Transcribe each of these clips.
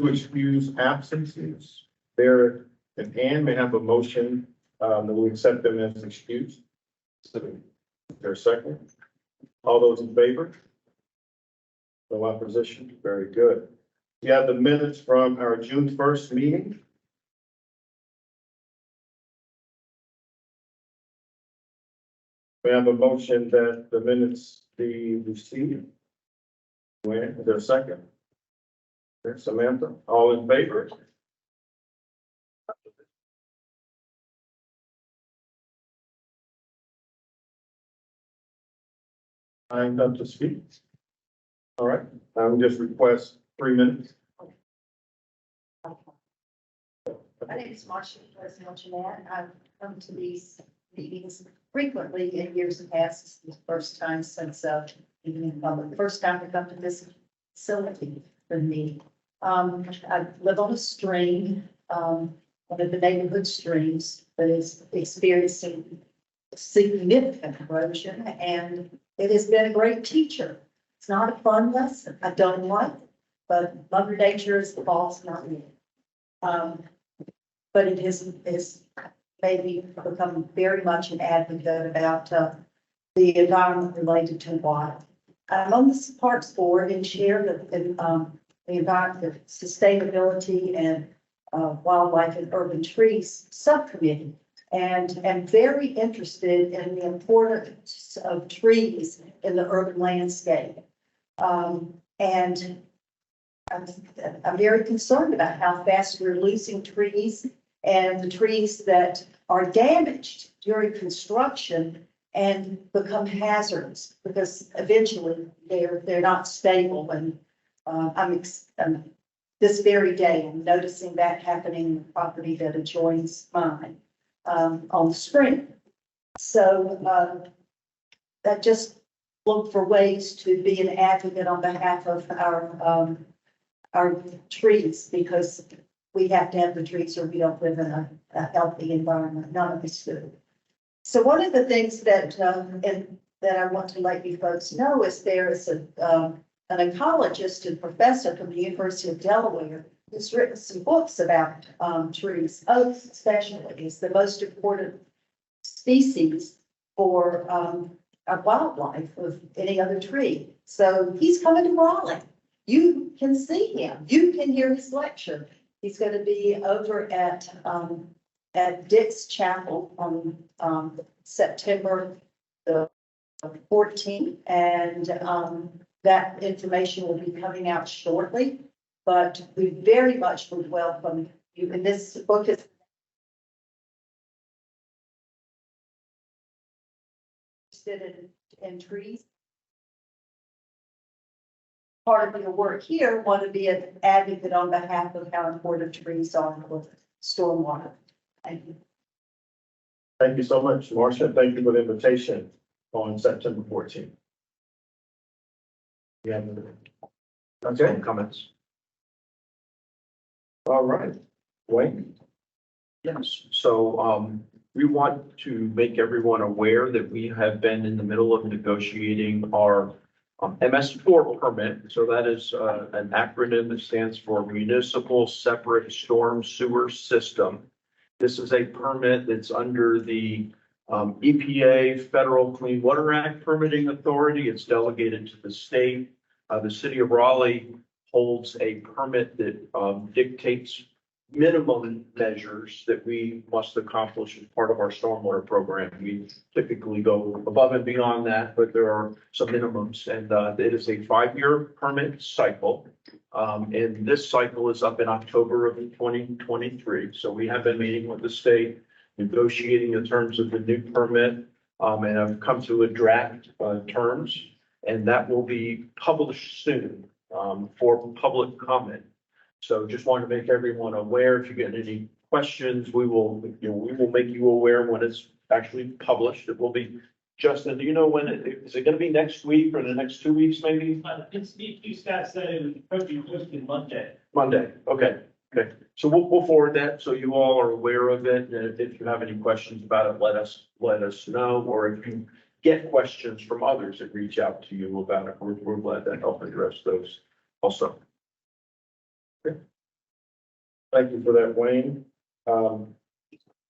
to excuse absences. There and Ann may have a motion that we accept them as excused. Is there a second? All those in favor? No opposition? Very good. We have the minutes from our June 1st meeting. We have a motion that the minutes be received. Is there a second? There's Samantha. All in favor? I'm up to speak. All right, I would just request 3 minutes. My name is Marsha, as mentioned that. I've come to these meetings frequently in years past. This is the first time since being in public, the first time to come to this facility for me. I live on a stream, one of the neighborhood streams that is experiencing significant erosion, and it has been a great teacher. It's not a fun lesson. I don't like it, but Mother Nature is the boss, not me. But it has made me become very much an advocate about the environment related to water. I'm on the Parks Board and chair the environment, sustainability and wildlife and urban trees subcommittee, and am very interested in the importance of trees in the urban landscape. And I'm very concerned about how fast we're losing trees, and the trees that are damaged during construction and become hazards because eventually they're not stable. And this very day, I'm noticing that happening in the property that adjoins mine on the spring. So that just look for ways to be an advocate on behalf of our trees, because we have to have the trees or we don't live in a healthy environment. None of us do. So one of the things that that I want to let you folks know is there is an ecologist and professor from the University of Delaware who's written some books about trees. Oaks especially is the most important species for our wildlife of any other tree. So he's coming to Raleigh. You can see him. You can hear his lecture. He's going to be over at Dick's Chapel on September the 14th, and that information will be coming out shortly. But we very much would welcome you. And this book is interested in trees. Part of your work here, want to be an advocate on behalf of how important trees are for stormwater. Thank you. Thank you so much, Marcia. Thank you for the invitation on September 14th. Yeah. Okay. Comments. All right, Wayne. Yes, so we want to make everyone aware that we have been in the middle of negotiating our MS4 permit. So that is an acronym that stands for Municipal Separate Storm Sewer System. This is a permit that's under the EPA Federal Clean Water Act Permitting Authority. It's delegated to the state. The city of Raleigh holds a permit that dictates minimum measures that we must accomplish as part of our stormwater program. We typically go above and beyond that, but there are some minimums, and it is a 5-year permit cycle. And this cycle is up in October of 2023. So we have been meeting with the state, negotiating the terms of the new permit, and have come to a draft terms, and that will be published soon for public comment. So just wanted to make everyone aware. If you get any questions, we will make you aware when it's actually published. It will be. Justin, do you know when is it going to be next week or the next 2 weeks maybe? Steve Scott said it would probably be posted Monday. Monday. Okay. Okay. So we'll forward that so you all are aware of it. And if you have any questions about it, let us know. Or if you get questions from others that reach out to you about it, we're glad to help address those also. Okay. Thank you for that, Wayne.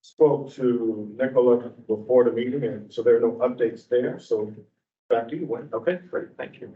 Spoke to Nicola before the meeting, and so there are no updates there. So back to you, Wayne. Okay, great, thank you.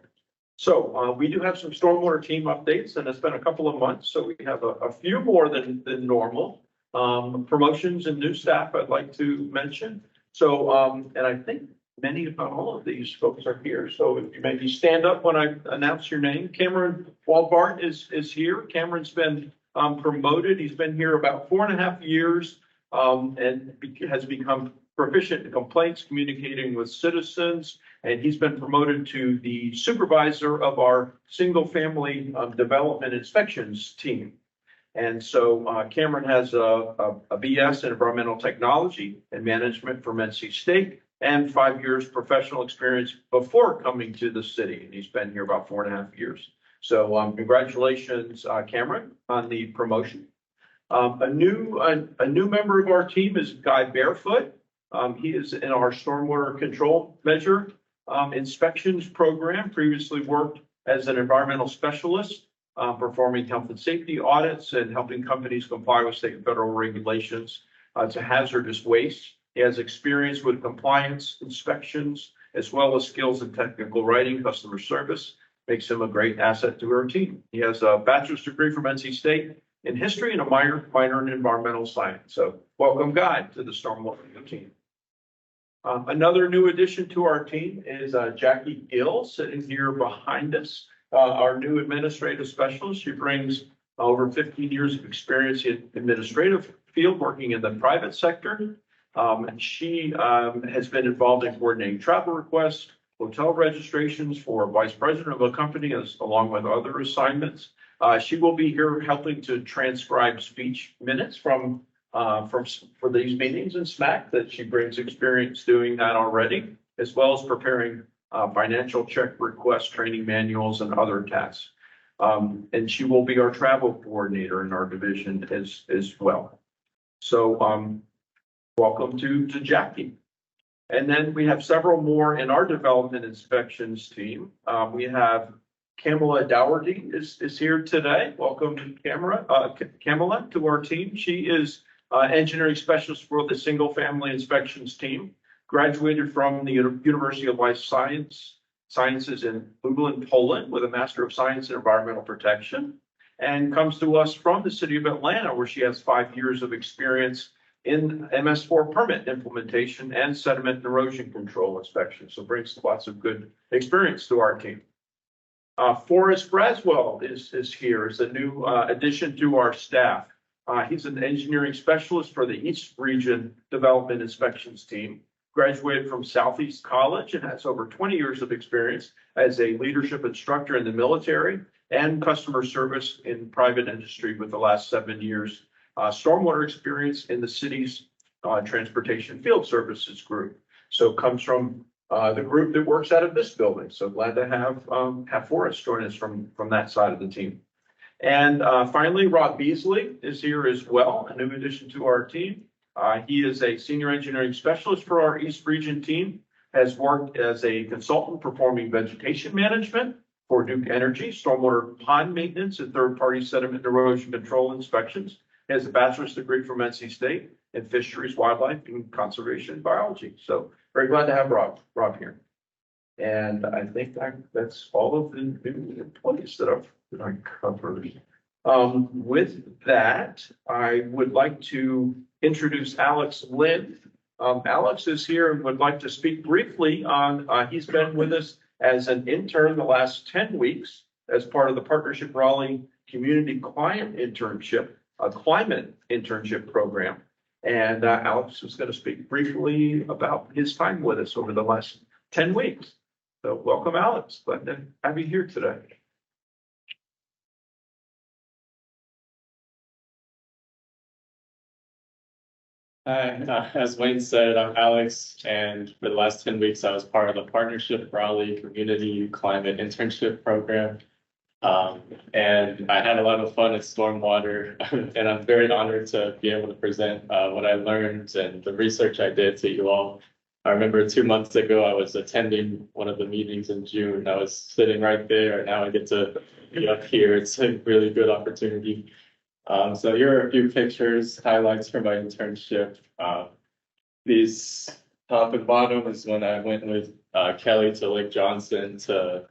So we do have some stormwater team updates, and it's been a couple of months, so we have a few more than normal. Promotions and new staff I'd like to mention. So, and I think many, if not all of these folks are here. So if you maybe stand up when I announce your name. Cameron Walbart is here. Cameron's been promoted. He's been here about 4.5 years and has become proficient in complaints, communicating with citizens. And he's been promoted to the supervisor of our single-family development inspections team. And so Cameron has a BS in environmental technology and management from NC State and 5 years professional experience before coming to the city. And he's been here about 4.5 years. So congratulations, Cameron, on the promotion. A new member of our team is Guy Barefoot. He is in our stormwater control measure inspections program, previously worked as an environmental specialist, performing health and safety audits and helping companies comply with state and federal regulations to hazardous waste. He has experience with compliance inspections, as well as skills in technical writing, customer service, makes him a great asset to our team. He has a bachelor's degree from NC State in history and a minor in environmental science. So welcome, Guy, to the stormwater team. Another new addition to our team is Jackie Gill, sitting here behind us, our new administrative specialist. She brings over 15 years of experience in administrative field, working in the private sector. And she has been involved in coordinating travel requests, hotel registrations for vice president of a company, along with other assignments. She will be here helping to transcribe speech minutes for these meetings in SMAC, that she brings experience doing that already, as well as preparing financial check requests, training manuals, and other tasks. And she will be our travel coordinator in our division as well. So welcome to Jackie. And then we have several more in our development inspections team. We have Kamala Dougherty is here today. Welcome, Kamala, to our team. She is engineering specialist for the single family inspections team. Graduated from the University of Life Sciences in Lublin, Poland, with a Master of Science in Environmental Protection, and comes to us from the city of Atlanta, where she has 5 years of experience in MS4 permit implementation and sediment and erosion control inspection. So brings lots of good experience to our team. Forrest Braswell is here as a new addition to our staff. He's an engineering specialist for the East Region Development Inspections team. Graduated from Southeast College and has over 20 years of experience as a leadership instructor in the military and customer service in private industry, with the last 7 years stormwater experience in the city's transportation field services group. So comes from the group that works out of this building. So glad to have Forrest join us from that side of the team. And finally, Rob Beasley is here as well, a new addition to our team. He is a senior engineering specialist for our East Region team, has worked as a consultant performing vegetation management for Duke Energy, stormwater pond maintenance, and third-party sediment and erosion control inspections. He has a bachelor's degree from NC State in fisheries, wildlife, and conservation biology. So very glad to have Rob here. And I think that's all of the new employees that I've covered. With that, I would like to introduce Alex Lynn. Alex is here and would like to speak briefly on, he's been with us as an intern the last 10 weeks as part of the Partnership Raleigh Community Client Internship, a climate internship program. And Alex is going to speak briefly about his time with us over the last 10 weeks. So welcome, Alex. Glad to have you here today. Hi, as Wayne said, I'm Alex, and for the last 10 weeks, I was part of the Partnership Raleigh Community Climate Internship Program. And I had a lot of fun at Stormwater, and I'm very honored to be able to present what I learned and the research I did to you all. I remember 2 months ago, I was attending one of the meetings in June. I was sitting right there, and now I get to be up here. It's a really good opportunity. So here are a few pictures, highlights from my internship. These top and bottom is when I went with Kelly to Lake Johnson to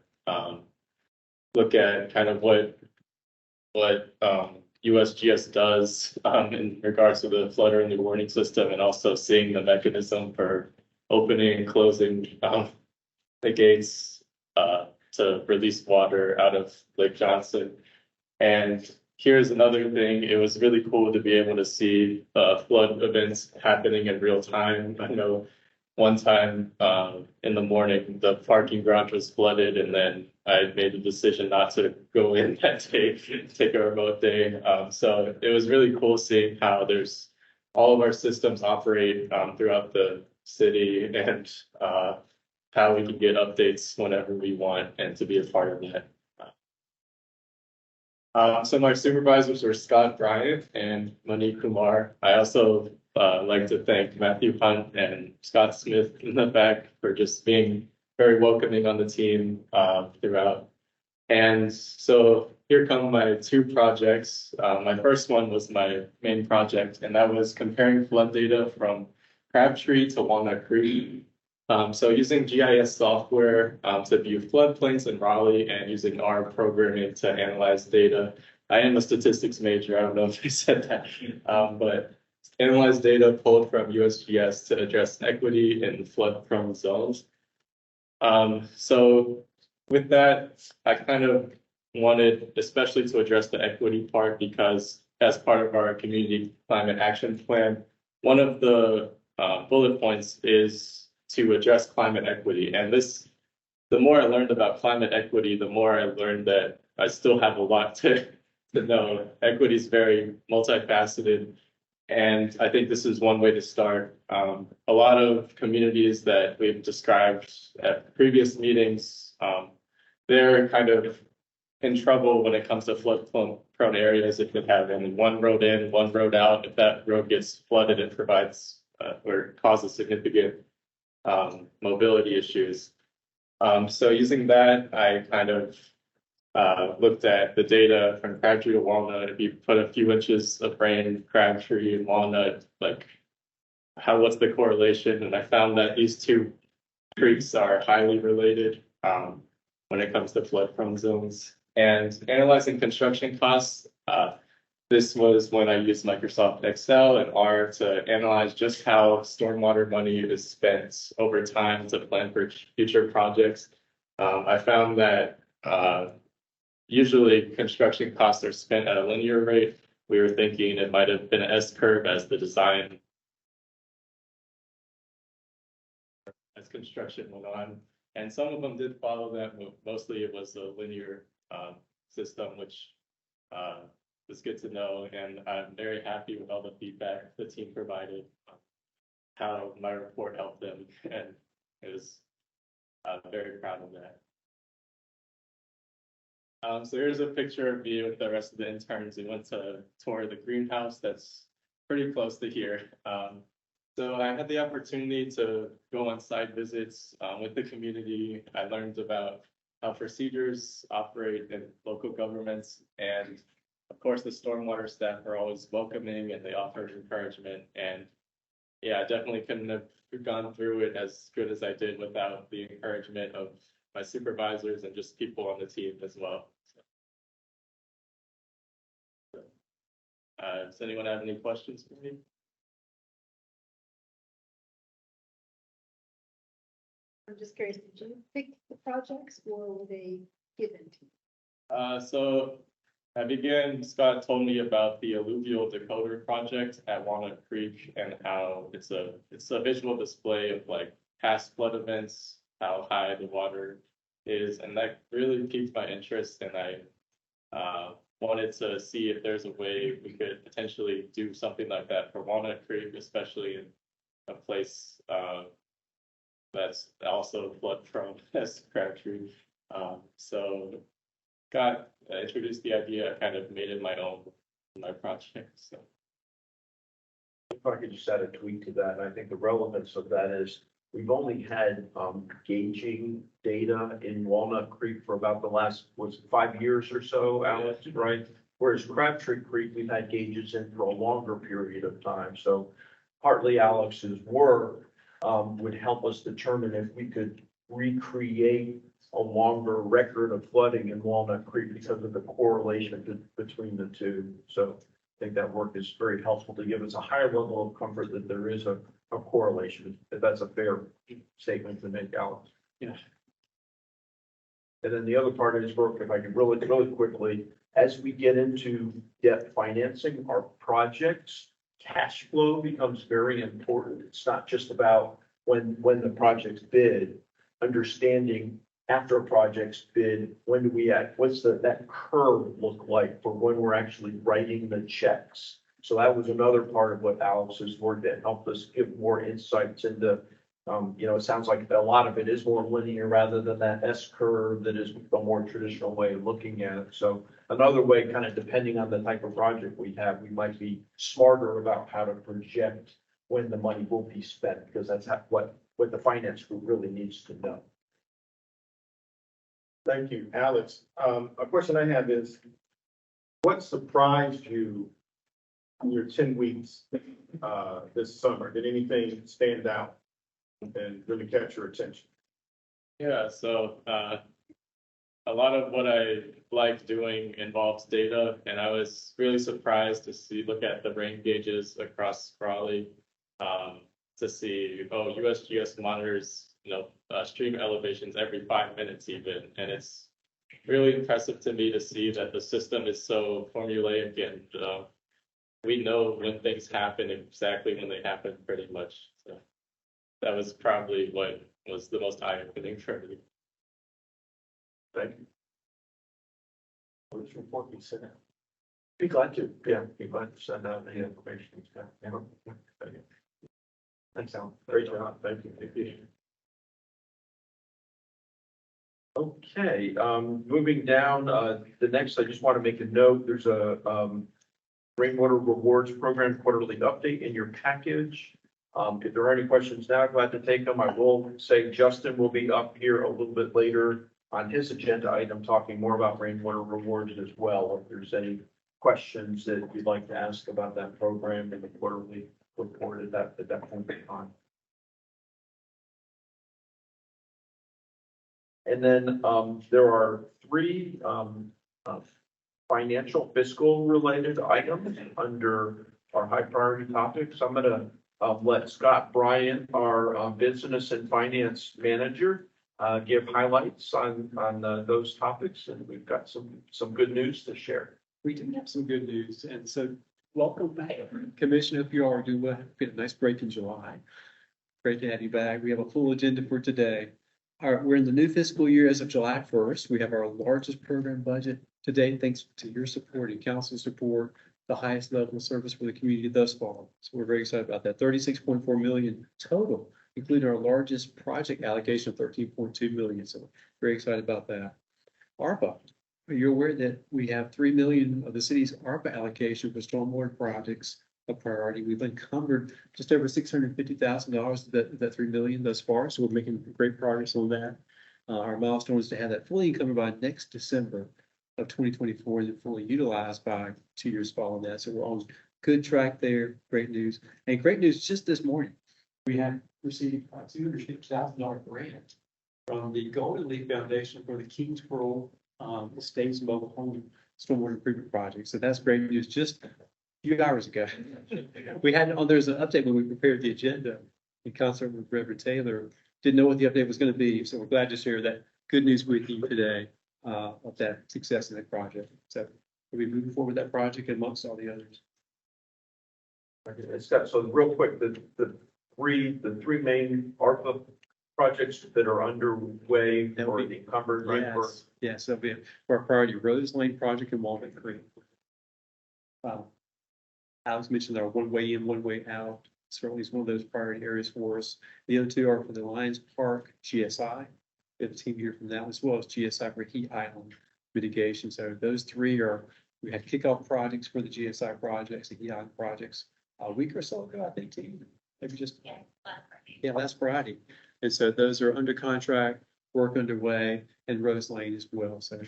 look at kind of what USGS does in regards to the flood early warning system, and also seeing the mechanism for opening and closing the gates to release water out of Lake Johnson. And here's another thing. It was really cool to be able to see flood events happening in real time. I know one time in the morning, the parking garage was flooded, and then I made the decision not to go in that day, take a remote day. So it was really cool seeing how there's all of our systems operate throughout the city, and how we can get updates whenever we want and to be a part of that. So my supervisors were Scott Bryant and Monique Kumar. I also like to thank Matthew Hunt and Scott Smith in the back for just being very welcoming on the team throughout. And so here come my two projects. My first one was my main project, and that was comparing flood data from Crabtree to Walnut Creek. So using GIS software to view floodplains in Raleigh, and using R programming to analyze data. I am a statistics major. I don't know if I said that, but analyze data pulled from USGS to address equity in flood-prone zones. So with that, I kind of wanted, especially to address the equity part, because as part of our community climate action plan, one of the bullet points is to address climate equity. And the more I learned about climate equity, the more I learned that I still have a lot to know. Equity is very multifaceted. And I think this is one way to start. A lot of communities that we've described at previous meetings, they're kind of in trouble when it comes to flood-prone areas. If they have only one road in, one road out, if that road gets flooded, it provides or causes significant mobility issues. So using that, I kind of looked at the data from Crabtree to Walnut. If you put a few inches of rain in Crabtree and Walnut, like what's the correlation? And I found that these two creeks are highly related when it comes to flood-prone zones. And analyzing construction costs, this was when I used Microsoft Excel and R to analyze just how stormwater money is spent over time to plan for future projects. I found that usually construction costs are spent at a linear rate. We were thinking it might have been an S-curve as the design, as construction went on. And some of them did follow that, but mostly it was a linear system, which was good to know. And I'm very happy with all the feedback the team provided, how my report helped them, and it was very proud of that. So here's a picture of me with the rest of the interns. We went to tour the greenhouse that's pretty close to here. So I had the opportunity to go on site visits with the community. I learned about how procedures operate in local governments, and of course the stormwater staff are always welcoming and they offer encouragement. And yeah, I definitely couldn't have gone through it as good as I did without the encouragement of my supervisors and just people on the team as well. Does anyone have any questions for me? I'm just curious, did you pick the projects or were they given to you? So I began, Scott told me about the alluvial decoder project at Walnut Creek and how it's a visual display of like past flood events, how high the water is, and that really piqued my interest. And I wanted to see if there's a way we could potentially do something like that for Walnut Creek, especially in a place that's also flood prone as Crabtree. So got introduced the idea, I kind of made it my own, my project. So If I could just add a tweak to that, I think the relevance of that is we've only had gauging data in Walnut Creek for about the last, was it 5 years or so, Alex, right? Whereas Crabtree Creek, we've had gauges in for a longer period of time. So partly Alex's work would help us determine if we could recreate a longer record of flooding in Walnut Creek because of the correlation between the two. So I think that work is very helpful to give us a higher level of comfort that there is a correlation, if that's a fair statement to make, Alex. Yeah. And then the other part of his work, if I could really quickly, as we get into debt financing our projects, cash flow becomes very important. It's not just about when the project's bid, understanding after a project's bid, when do we act, what's that curve look like for when we're actually writing the checks? So that was another part of what Alex's work that helped us give more insights into, it sounds like a lot of it is more linear rather than that S curve that is the more traditional way of looking at it. So another way, kind of depending on the type of project we have, we might be smarter about how to project when the money will be spent, because that's what the finance group really needs to know. Thank you, Alex. A question I have is, what surprised you in your 10 weeks this summer? Did anything stand out and really catch your attention? Yeah, so a lot of what I like doing involves data, and I was really surprised to look at the rain gauges across Raleigh, to see, USGS monitors, stream elevations every 5 minutes even, and it's really impressive to me to see that the system is so formulaic, and we know when things happen exactly when they happen pretty much. So that was probably what was the most eye-opening for me. Thank you. Which report we sent out? Be glad to send out the information. Thanks, Alan. Great job. Thank you. Thank you. Okay, moving down, the next, I just want to make a note, there's a Rainwater Rewards Program quarterly update in your package. If there are any questions now, glad to take them. I will say Justin will be up here a little bit later on his agenda item, talking more about Rainwater Rewards as well. If there's any questions that you'd like to ask about that program and the quarterly report at that point in time. And then there are three financial fiscal related items under our high priority topics. I'm going to let Scott Bryant, our business and finance manager, give highlights on those topics, and we've got some good news to share. We do have some good news, and so welcome back, Commissioner. If you are doing well, get a nice break in July. Great to have you back. We have a full agenda for today. We're in the new fiscal year as of July 1st. We have our largest program budget to date, thanks to your support and council support, the highest level of service for the community thus far. So we're very excited about that. 36.4 million total, including our largest project allocation of 13.2 million. So very excited about that. ARPA. You're aware that we have 3 million of the city's ARPA allocation for stormwater projects a priority. We've encumbered just over $650,000 of that 3 million thus far. So we're making great progress on that. Our milestone is to have that fully encumbered by next December of 2024 and fully utilized by 2 years following that. So we're on good track there. Great news. And great news just this morning. We have received a $250,000 grant from the Golden Leaf Foundation for the Kingsborough Estates Mobile Home Stormwater Improvement Project. So that's great news. Just a few hours ago, we had there's an update when we prepared the agenda in concert with Reverend Taylor. Didn't know what the update was going to be, so we're glad to share that good news with you today of that success in that project. So we'll be moving forward with that project amongst all the others. So real quick, the three main ARPA projects that are underway or encumbered, right? Yes, that'll be for our priority Rose Lane project in Walnut Creek. Alex mentioned our one way in, one way out. Certainly is one of those priority areas for us. The other two are for the Lions Park GSI. We have a team here from that, as well as GSI for Heat Island mitigation. So those three we had kickoff projects for the GSI projects, the Heat Island projects a week or so ago, I think, team. Maybe just last Friday. And so those are under contract, work underway, and Rose Lane as well. So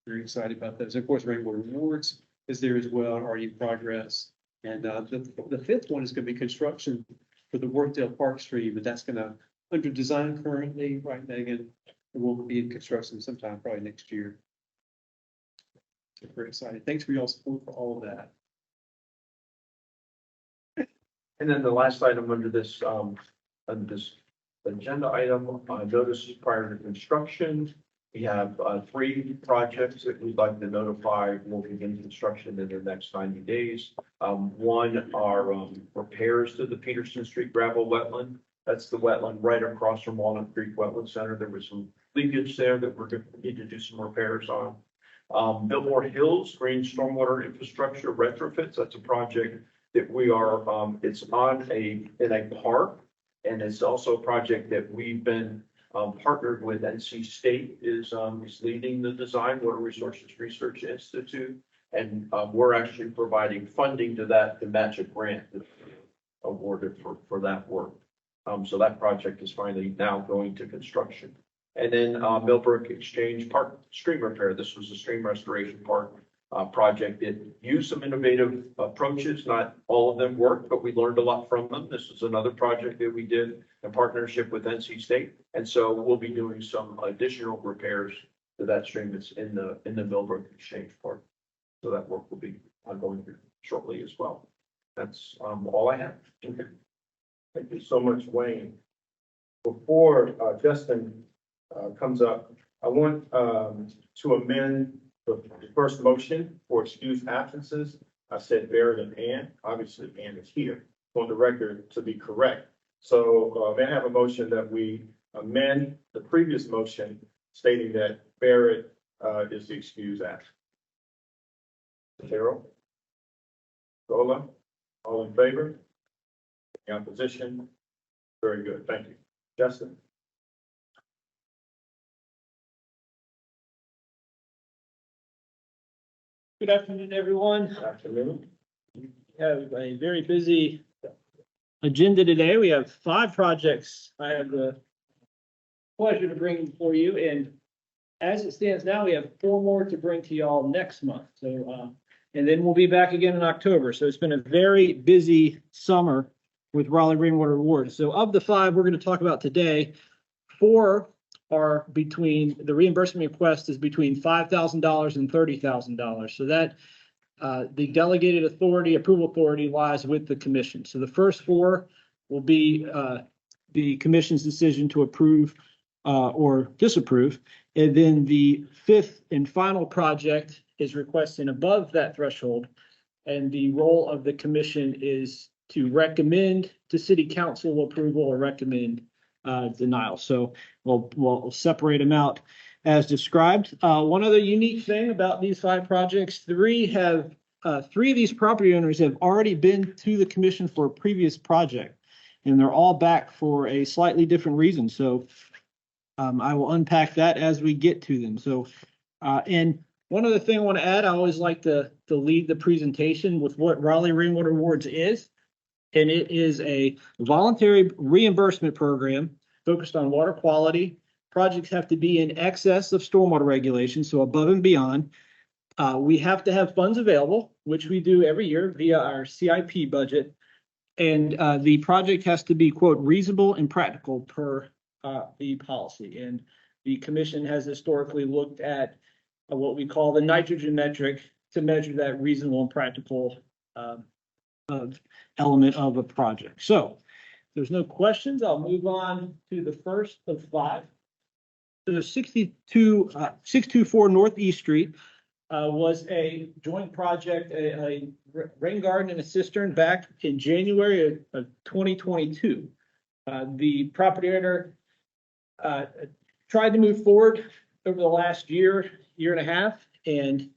very excited about those. Of course, Rainwater Rewards is there as well, already in progress. And the fifth one is going to be construction for the Workdale Park stream, and that's gonna, under design currently, right, Megan? It will be in construction sometime probably next year. So very excited. Thanks for y'all's support for all of that. And then the last item under this agenda item, notice prior to construction. We have, 3 projects that we'd like to notify will begin construction in the next 90 days. One are, repairs to the Peterson Street gravel wetland. That's the wetland right across from Walnut Creek Wetland Center. There was some leakage there that we're going to need to do some repairs on. Billboard Hills Green Stormwater Infrastructure retrofits. That's a project that we are, it's in a park, and it's also a project that we've been partnered with. NC State is leading the design, Water Resources Research Institute, and we're actually providing funding to that to match a grant that's awarded for that work. So that project is finally now going to construction. And then Millbrook Exchange Park stream repair. This was a stream restoration park project that used some innovative approaches. Not all of them worked, but we learned a lot from them. This is another project that we did in partnership with NC State. And so we'll be doing some additional repairs to that stream that's in the Millbrook Exchange Park. So that work will be ongoing shortly as well. That's all I have. Okay. Thank you so much, Wayne. Before Justin comes up, I want to amend the first motion for excused absences. I said Barrett and Ann. Obviously, Ann is here on the record to be correct. So may I have a motion that we amend the previous motion stating that Barrett is the excused absent? Carol? Gola? All in favor? Any opposition? Very good. Thank you. Justin? Good afternoon, everyone. Good afternoon. We have a very busy agenda today. We have 5 projects I have the pleasure to bring before you. And as it stands now, we have 4 more to bring to y'all next month. So, and then we'll be back again in October. So it's been a very busy summer with Raleigh Rainwater Awards. So of the 5 we're going to talk about today, 4 are between, the reimbursement request is between $5,000 and $30,000. So that the delegated authority, approval authority lies with the commission. So the first 4 will be the commission's decision to approve or disapprove. And then the 5th and final project is requesting above that threshold. And the role of the commission is to recommend to city council approval or recommend denial. So we'll separate them out as described. One other unique thing about these 5 projects, 3 of these property owners have already been to the commission for a previous project, and they're all back for a slightly different reason. So I will unpack that as we get to them. So, and one other thing I want to add, I always like to lead the presentation with what Raleigh Rainwater Awards is. And it is a voluntary reimbursement program focused on water quality. Projects have to be in excess of stormwater regulations, so above and beyond. We have to have funds available, which we do every year via our CIP budget. And the project has to be, quote, reasonable and practical per the policy. And the commission has historically looked at what we call the nitrogen metric to measure that reasonable and practical element of a project. So if there's no questions, I'll move on to the first of 5. The 624 Northeast Street was a joint project, a rain garden and a cistern back in January of 2022. The property owner tried to move forward over the last year and a half, and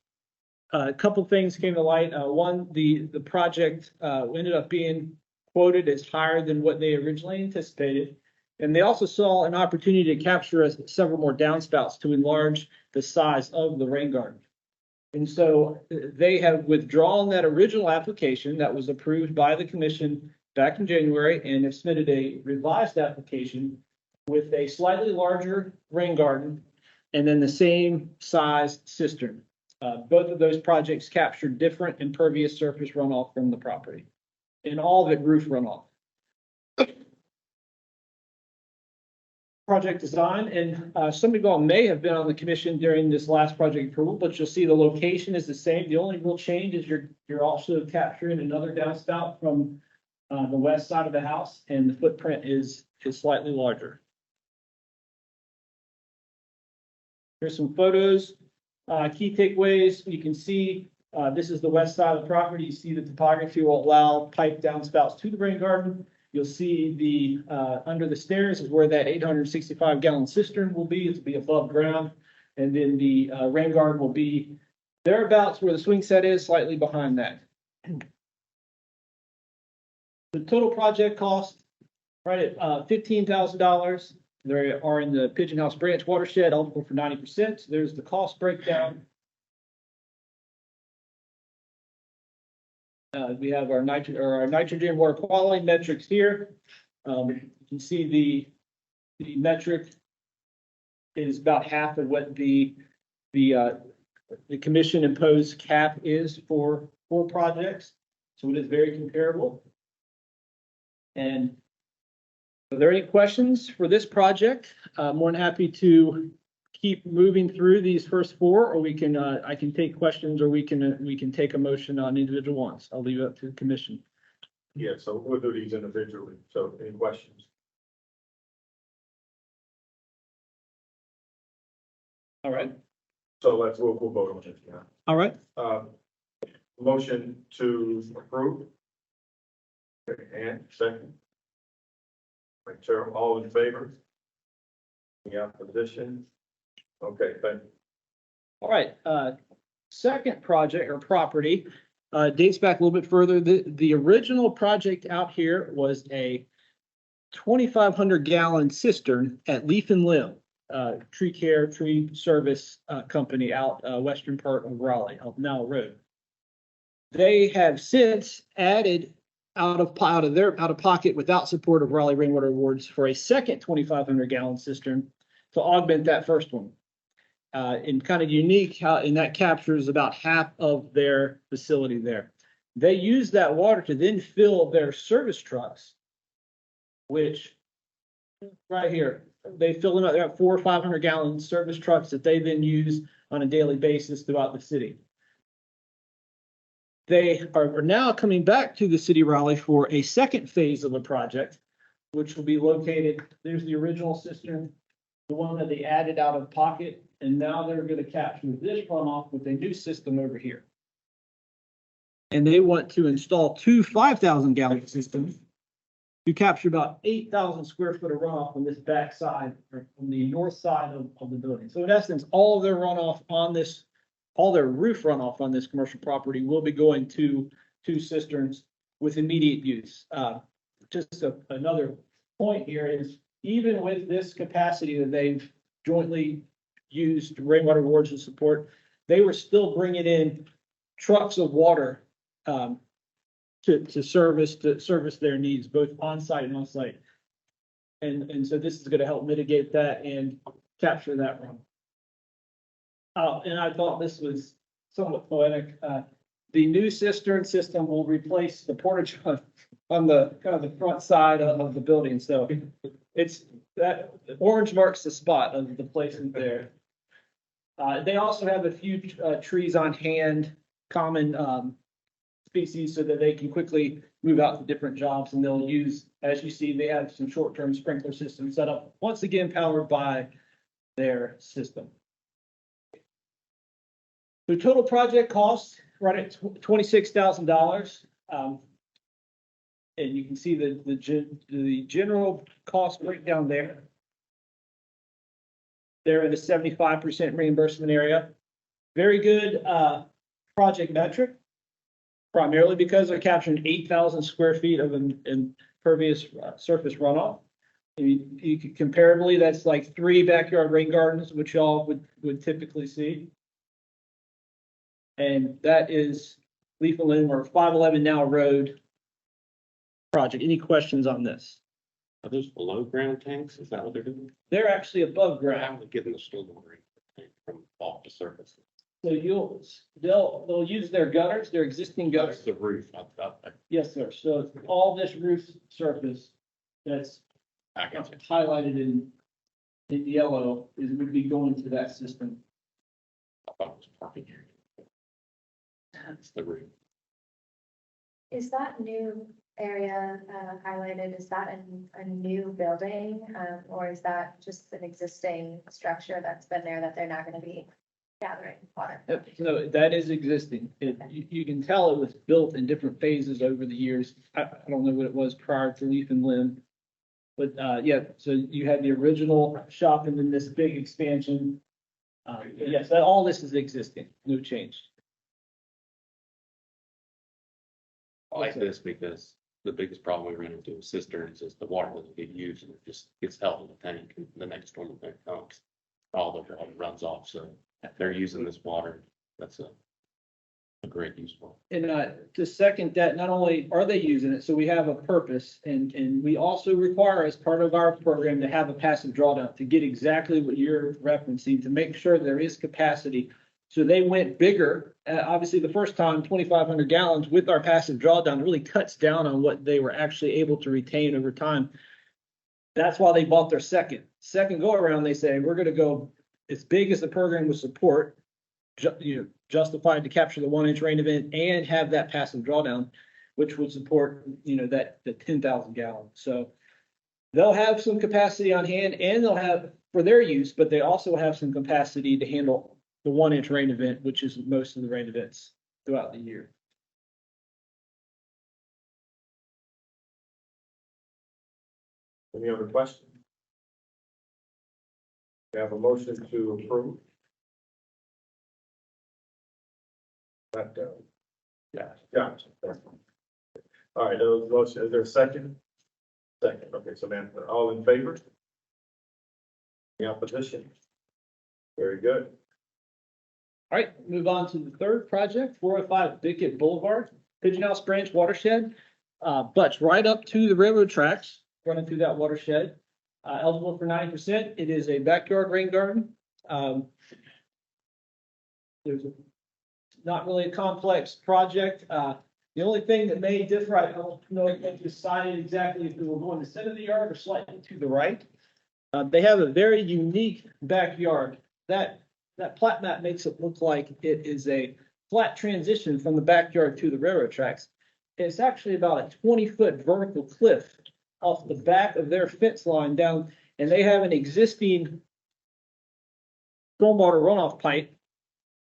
a couple things came to light. One, the project ended up being quoted as higher than what they originally anticipated. And they also saw an opportunity to capture several more downspouts to enlarge the size of the rain garden. And so they have withdrawn that original application that was approved by the commission back in January and have submitted a revised application with a slightly larger rain garden and then the same size cistern. Both of those projects capture different impervious surface runoff from the property, and all of it roof runoff. Project design, and some of you all may have been on the commission during this last project approval, but you'll see the location is the same. The only real change is you're also capturing another downspout from the west side of the house, and the footprint is slightly larger. Here's some photos. Key takeaways, you can see this is the west side of the property. You see the topography will allow pipe downspouts to the rain garden. You'll see the under the stairs is where that 865 gallon cistern will be. It'll be above ground. And then the rain garden will be thereabouts where the swing set is, slightly behind that. The total project cost, right at $15,000. They are in the Pigeon House Branch watershed, eligible for 90%. So there's the cost breakdown. We have our nitrogen water quality metrics here. You can see the metric is about half of what the commission imposed cap is for projects. So it is very comparable. And are there any questions for this project? I'm more than happy to keep moving through these first four, or we can I can take questions, or we can take a motion on individual ones. I'll leave it up to the commission. Yeah, so we'll do these individually. So any questions? All right. So we'll vote on it. Yeah. All right. Motion to approve. Okay, and second. Make sure all in favor. Any opposition? Okay, thank you. All right. Second project or property dates back a little bit further. The original project out here was a 2,500 gallon cistern at Leaf and Limb tree care tree service company out western part of Raleigh, out Nile Road. They have since added out of pocket without support of Raleigh Rainwater Awards for a second 2,500 gallon cistern to augment that first one. And kind of unique how, and that captures about half of their facility there. They use that water to then fill their service trucks, which right here, they fill them up. They have 400 or 500 gallon service trucks that they then use on a daily basis throughout the city. They are now coming back to the city of Raleigh for a second phase of the project, which will be located, there's the original cistern, the one that they added out of pocket, and now they're going to capture this runoff with a new system over here. And they want to install two 5,000 gallon systems to capture about 8,000 square foot of runoff on this back side, or on the north side of the building. So in essence, all of their runoff on this, all their roof runoff on this commercial property will be going to two cisterns with immediate use. Just another point here is, even with this capacity that they've jointly used rainwater awards to support, they were still bringing in trucks of water to service their needs, both on-site and off-site. And so this is going to help mitigate that and capture that run. And I thought this was somewhat poetic. The new cistern system will replace the portage on the kind of the front side of the building. So it's that orange marks the spot of the placement there. They also have a few trees on hand, common species, so that they can quickly move out to different jobs, and they'll use, as you see, they have some short-term sprinkler systems set up, once again powered by their system. The total project cost right at $26,000. And you can see the general cost breakdown there. They're in the 75% reimbursement area. Very good project metric, primarily because they're capturing 8,000 square feet of impervious surface runoff. You could comparably, that's like 3 backyard rain gardens, which y'all would typically see. And that is Leaf and Limb, or 511 Nile Road project. Any questions on this? Are those below ground tanks? Is that what they're doing? They're actually above How are ground. they getting the stormwater tank from off the surface? So they'll use their gutters, their existing That's gutters. the roof. I Yes, sir. So all this roof surface that's got you. highlighted in yellow would be going to that system. I thought it was parking area. That's the roof. Is that new area highlighted, is that a new building? Or is that just an existing structure that's been there that they're not gonna be gathering water? So that is existing. You can tell it was built in different phases over the years. I don't know what it was prior to Leaf and Limb. But, yeah, so you had the original shop and then this big expansion. Yes, all this is existing, no change. I like this because the biggest problem we run into with cisterns is the water doesn't get used and it just gets held in the tank. And the next storm event comes, all the water runs off. So if they're using this water, that's a great use for it. And to second that, not only are they using it, so we have a purpose and we also require as part of our program to have a passive drawdown to get exactly what you're referencing, to make sure there is capacity. So they went bigger. Obviously, the first time, 2,500 gallons with our passive drawdown really cuts down on what they were actually able to retain over time. That's why they bought their second go around. They say, we're going to go as big as the program would support, justified to capture the 1 inch rain event and have that passive drawdown, which would support, that the 10,000 gallons. So they'll have some capacity on hand and they'll have for their use, but they also have some capacity to handle the 1 inch rain event, which is most of the rain events throughout the year. Any other questions? We have a motion to approve. That, Yeah. Gotcha. All right, those motion, is there a second? Second, okay, Samantha, all in favor? Any opposition? Very good. All right, move on to the third project, 405 Bickett Boulevard, Pigeon House Branch Watershed. Butts right up to the railroad tracks, running through that watershed. Eligible for 9%. It is a backyard rain garden. Not really a complex project. The only thing that may differ, I don't know if they decided exactly if they were going to the center of the yard or slightly to the right. They have a very unique backyard. That plat map makes it look like it is a flat transition from the backyard to the railroad tracks. It's actually about a 20-foot vertical cliff off the back of their fence line down, and they have an existing stormwater runoff pipe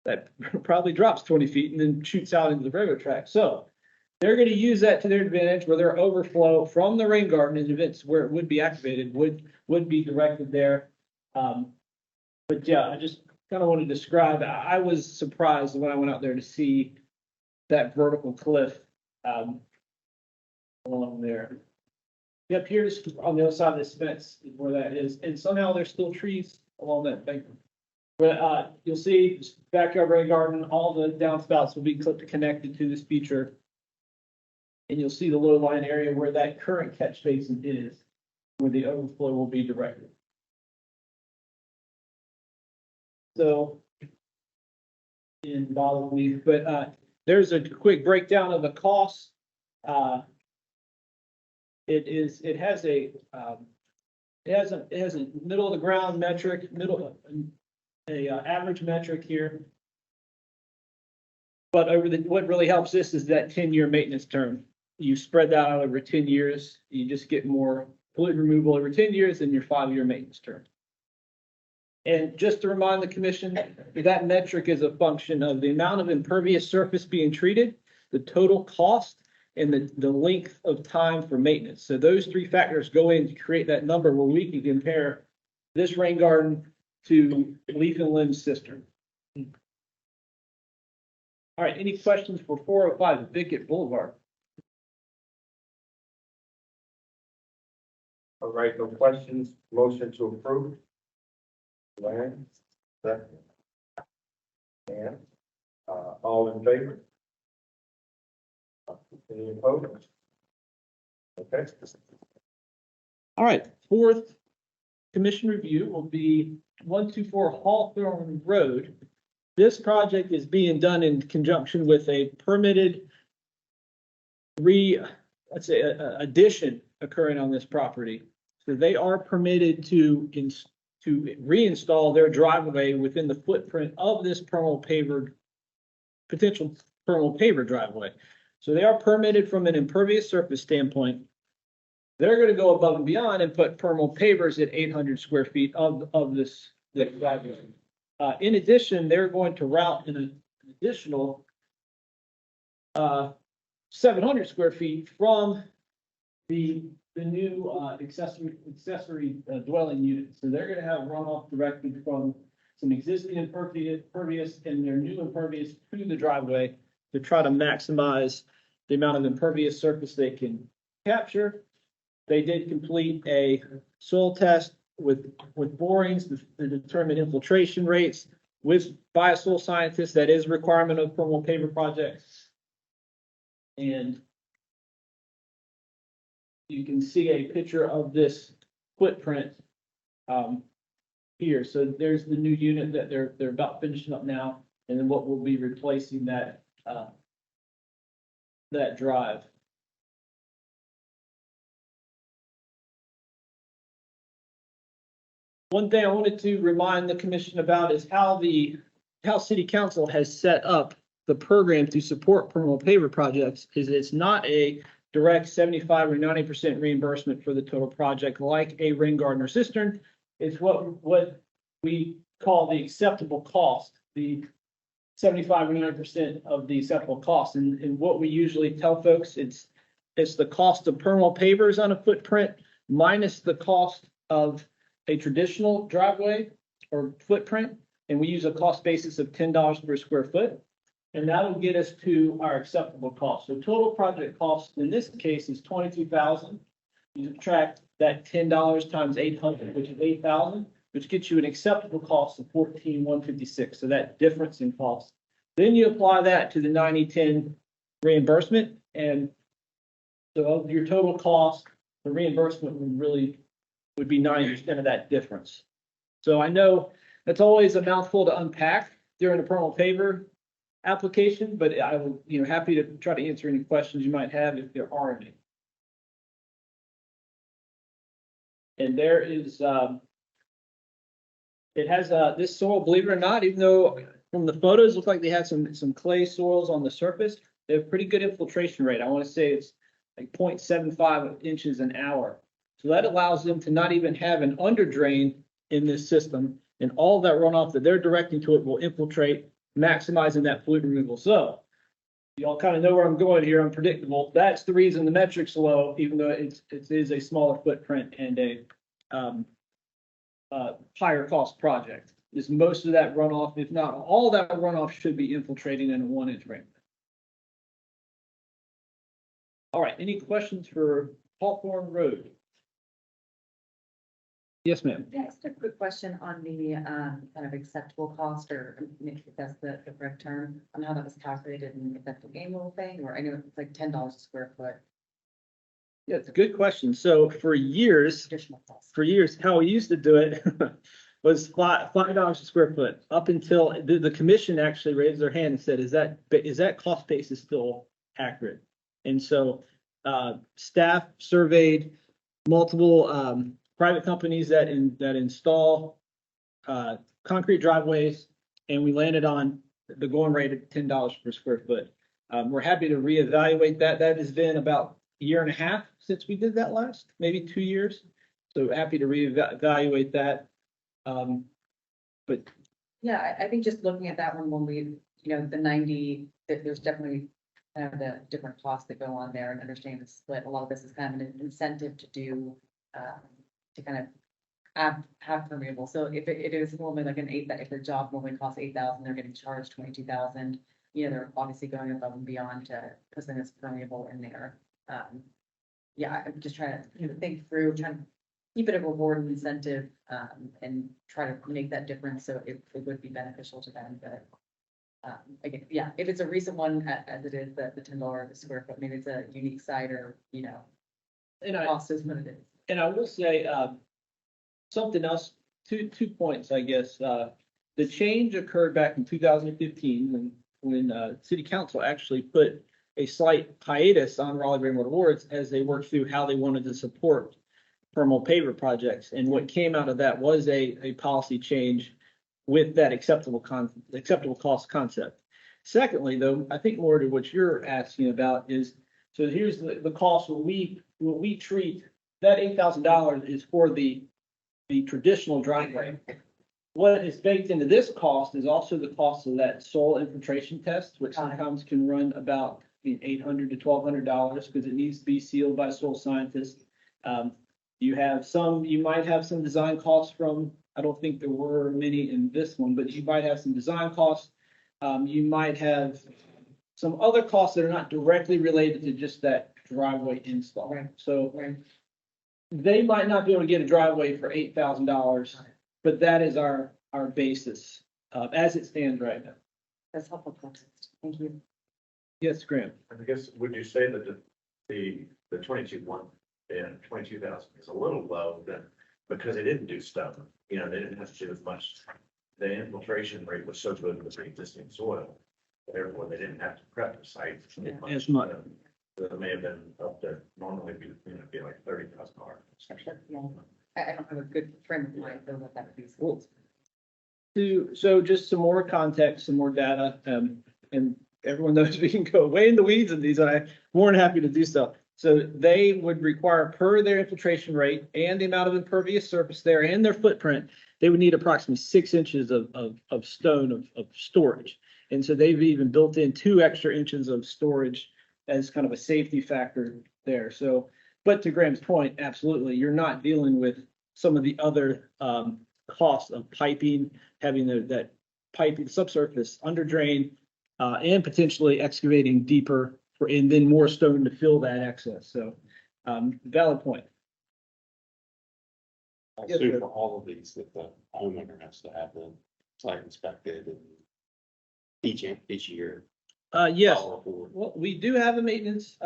that probably drops 20 feet and then shoots out into the railroad track. So they're going to use that to their advantage, where their overflow from the rain garden in events where it would be activated would be directed there. But yeah, I just kind of want to describe, I was surprised when I went out there to see that vertical cliff along there. Yep, here's on the other side of this fence is where that is, and somehow there's still trees along that bank. But you'll see this backyard rain garden, all the downspouts will be connected to this feature. And you'll see the low line area where that current catch basin is, where the overflow will be directed. So, didn't bother me, but there's a quick breakdown of the costs. It has a middle of the ground metric, average metric here. But what really helps this is that 10-year maintenance term. You spread that out over 10 years, you just get more pollutant removal over 10 years than your 5-year maintenance term. And just to remind the commission, that metric is a function of the amount of impervious surface being treated, the total cost, and the length of time for maintenance. So those three factors go in to create that number where we can compare this rain garden to Leaf and Limb cistern. All right, any questions for 405 Bickett Boulevard? All right, no questions, motion to approve. Lance, second. And, all in favor? Any opposed? Okay. All right, fourth commission review will be 124 Hawthorne Road. This project is being done in conjunction with a permitted addition occurring on this property. So they are permitted to reinstall their driveway within the footprint of this potential permanent paver driveway. So they are permitted from an impervious surface standpoint. They're gonna go above and beyond and put permanent pavers at 800 square feet of this driveway. In addition, they're going to route an additional 700 square feet from the new accessory dwelling unit. So they're gonna have runoff directed from some existing impervious and their new impervious to the driveway to try to maximize the amount of impervious surface they can capture. They did complete a soil test with borings to determine infiltration rates by a soil scientist. That is a requirement of permanent paver projects. And you can see a picture of this footprint here. So there's the new unit that they're about finishing up now, and then what will be replacing that drive. One thing I wanted to remind the commission about is how City Council has set up the program to support permanent paver projects. Is it's not a direct 75 or 90% reimbursement for the total project like a rain garden or cistern. It's what we call the acceptable cost, the 75 or 90% of the acceptable cost. And what we usually tell folks, it's the cost of permanent pavers on a footprint minus the cost of a traditional driveway or footprint. And we use a cost basis of $10 per square foot. And that'll get us to our acceptable cost. So total project cost in this case is $22,000. You subtract that $10 times 800, which is 8,000, which gets you an acceptable cost of $14,156. So that difference in cost. Then you apply that to the 90/10 reimbursement, and so of your total cost, the reimbursement would be 90% of that difference. So I know that's always a mouthful to unpack during a permanent paver application, but I will, happy to try to answer any questions you might have if there are any. And there is, it has this soil, believe it or not, even though from the photos look like they had some clay soils on the surface, they have pretty good infiltration rate. I want to say it's like 0.75 inches an hour. So that allows them to not even have an under drain in this system, and all that runoff that they're directing to it will infiltrate, maximizing that fluid removal. So you all kind of know where I'm going here. Unpredictable. That's the reason the metric's low, even though it is a smaller footprint and a higher cost project. Is most of that runoff, if not all that runoff, should be infiltrating in a 1-inch rain. All right. Any questions for Hawthorne Road? Yes, ma'am. Yeah, just a quick question on the kind of acceptable cost, or if that's the correct term, on how that was calculated, and if that's an annual thing, or I know it's like $10 a square foot Yeah, it's a good question. So for years, additional cost. how we used to do it was $5 a square foot, up until the commission actually raised their hand and said, is that cost basis still accurate? And so staff surveyed multiple private companies that install concrete driveways, and we landed on the going rate of $10 per square foot. We're happy to reevaluate that. That has been about a year and a half since we did that last, maybe 2 years. So happy to reevaluate that. But Yeah, I think just looking at that one, when we, the 90, there's definitely kind of the different costs that go on there, and understanding the split. A lot of this is kind of an incentive to do, to kind of have permeable. So if it is normally like if their job normally costs 8,000, they're getting charged 22,000. They're obviously going above and beyond to put something that's permeable in there. Yeah, I'm just trying to think through, trying to keep it a reward and incentive, and try to make that difference so it would be beneficial to them. But again, yeah, if it's a recent one, as it is the $10 a square foot, maybe it's a unique site, or cost is what it is. And I will say something else, two points, I guess. the change occurred back in 2015 when city council actually put a slight hiatus on Raleigh Stormwater Awards as they worked through how they wanted to support permeable paver projects. And what came out of that was a policy change with that acceptable cost concept. Secondly, though, I think more to what you're asking about is, so here's the cost when we treat that $8,000 is for the traditional driveway. What is baked into this cost is also the cost of that soil infiltration test, which sometimes can run about $800 to $1,200 because it needs to be sealed by a soil scientist. You might have some design costs from, I don't think there were many in this one, but you might have some design costs. You might have some other costs that are not directly related to just that driveway install. Right. So they might not be able to get a driveway for $8,000, but that is our basis, as it stands right now. That's helpful context. Thank you. Yes, Graham. I guess, would you say that the 22,100 and 22,000 is a little low then, because they didn't do stuff, they didn't have to do as much. The infiltration rate was so good with the existing soil, therefore they didn't have to prep the site. As much. That may have been up to normally be like $30,000. Yeah. I don't have a good frame of mind for what that would be. Cool. So just some more context, some more data, and everyone knows we can go way in the weeds of these, and I'm more than happy to do so. So they would require, per their infiltration rate and the amount of impervious surface there and their footprint, they would need approximately 6 inches of stone of storage. And so they've even built in 2 extra inches of storage as kind of a safety factor there. So, but to Graham's point, absolutely, you're not dealing with some of the other costs of piping, having that piping subsurface under drain, and potentially excavating deeper and then more stone to fill that excess. So, valid point. Also for all of these, that the homeowner has to have the site inspected and each year. Yes, follow forward. well, we do have a maintenance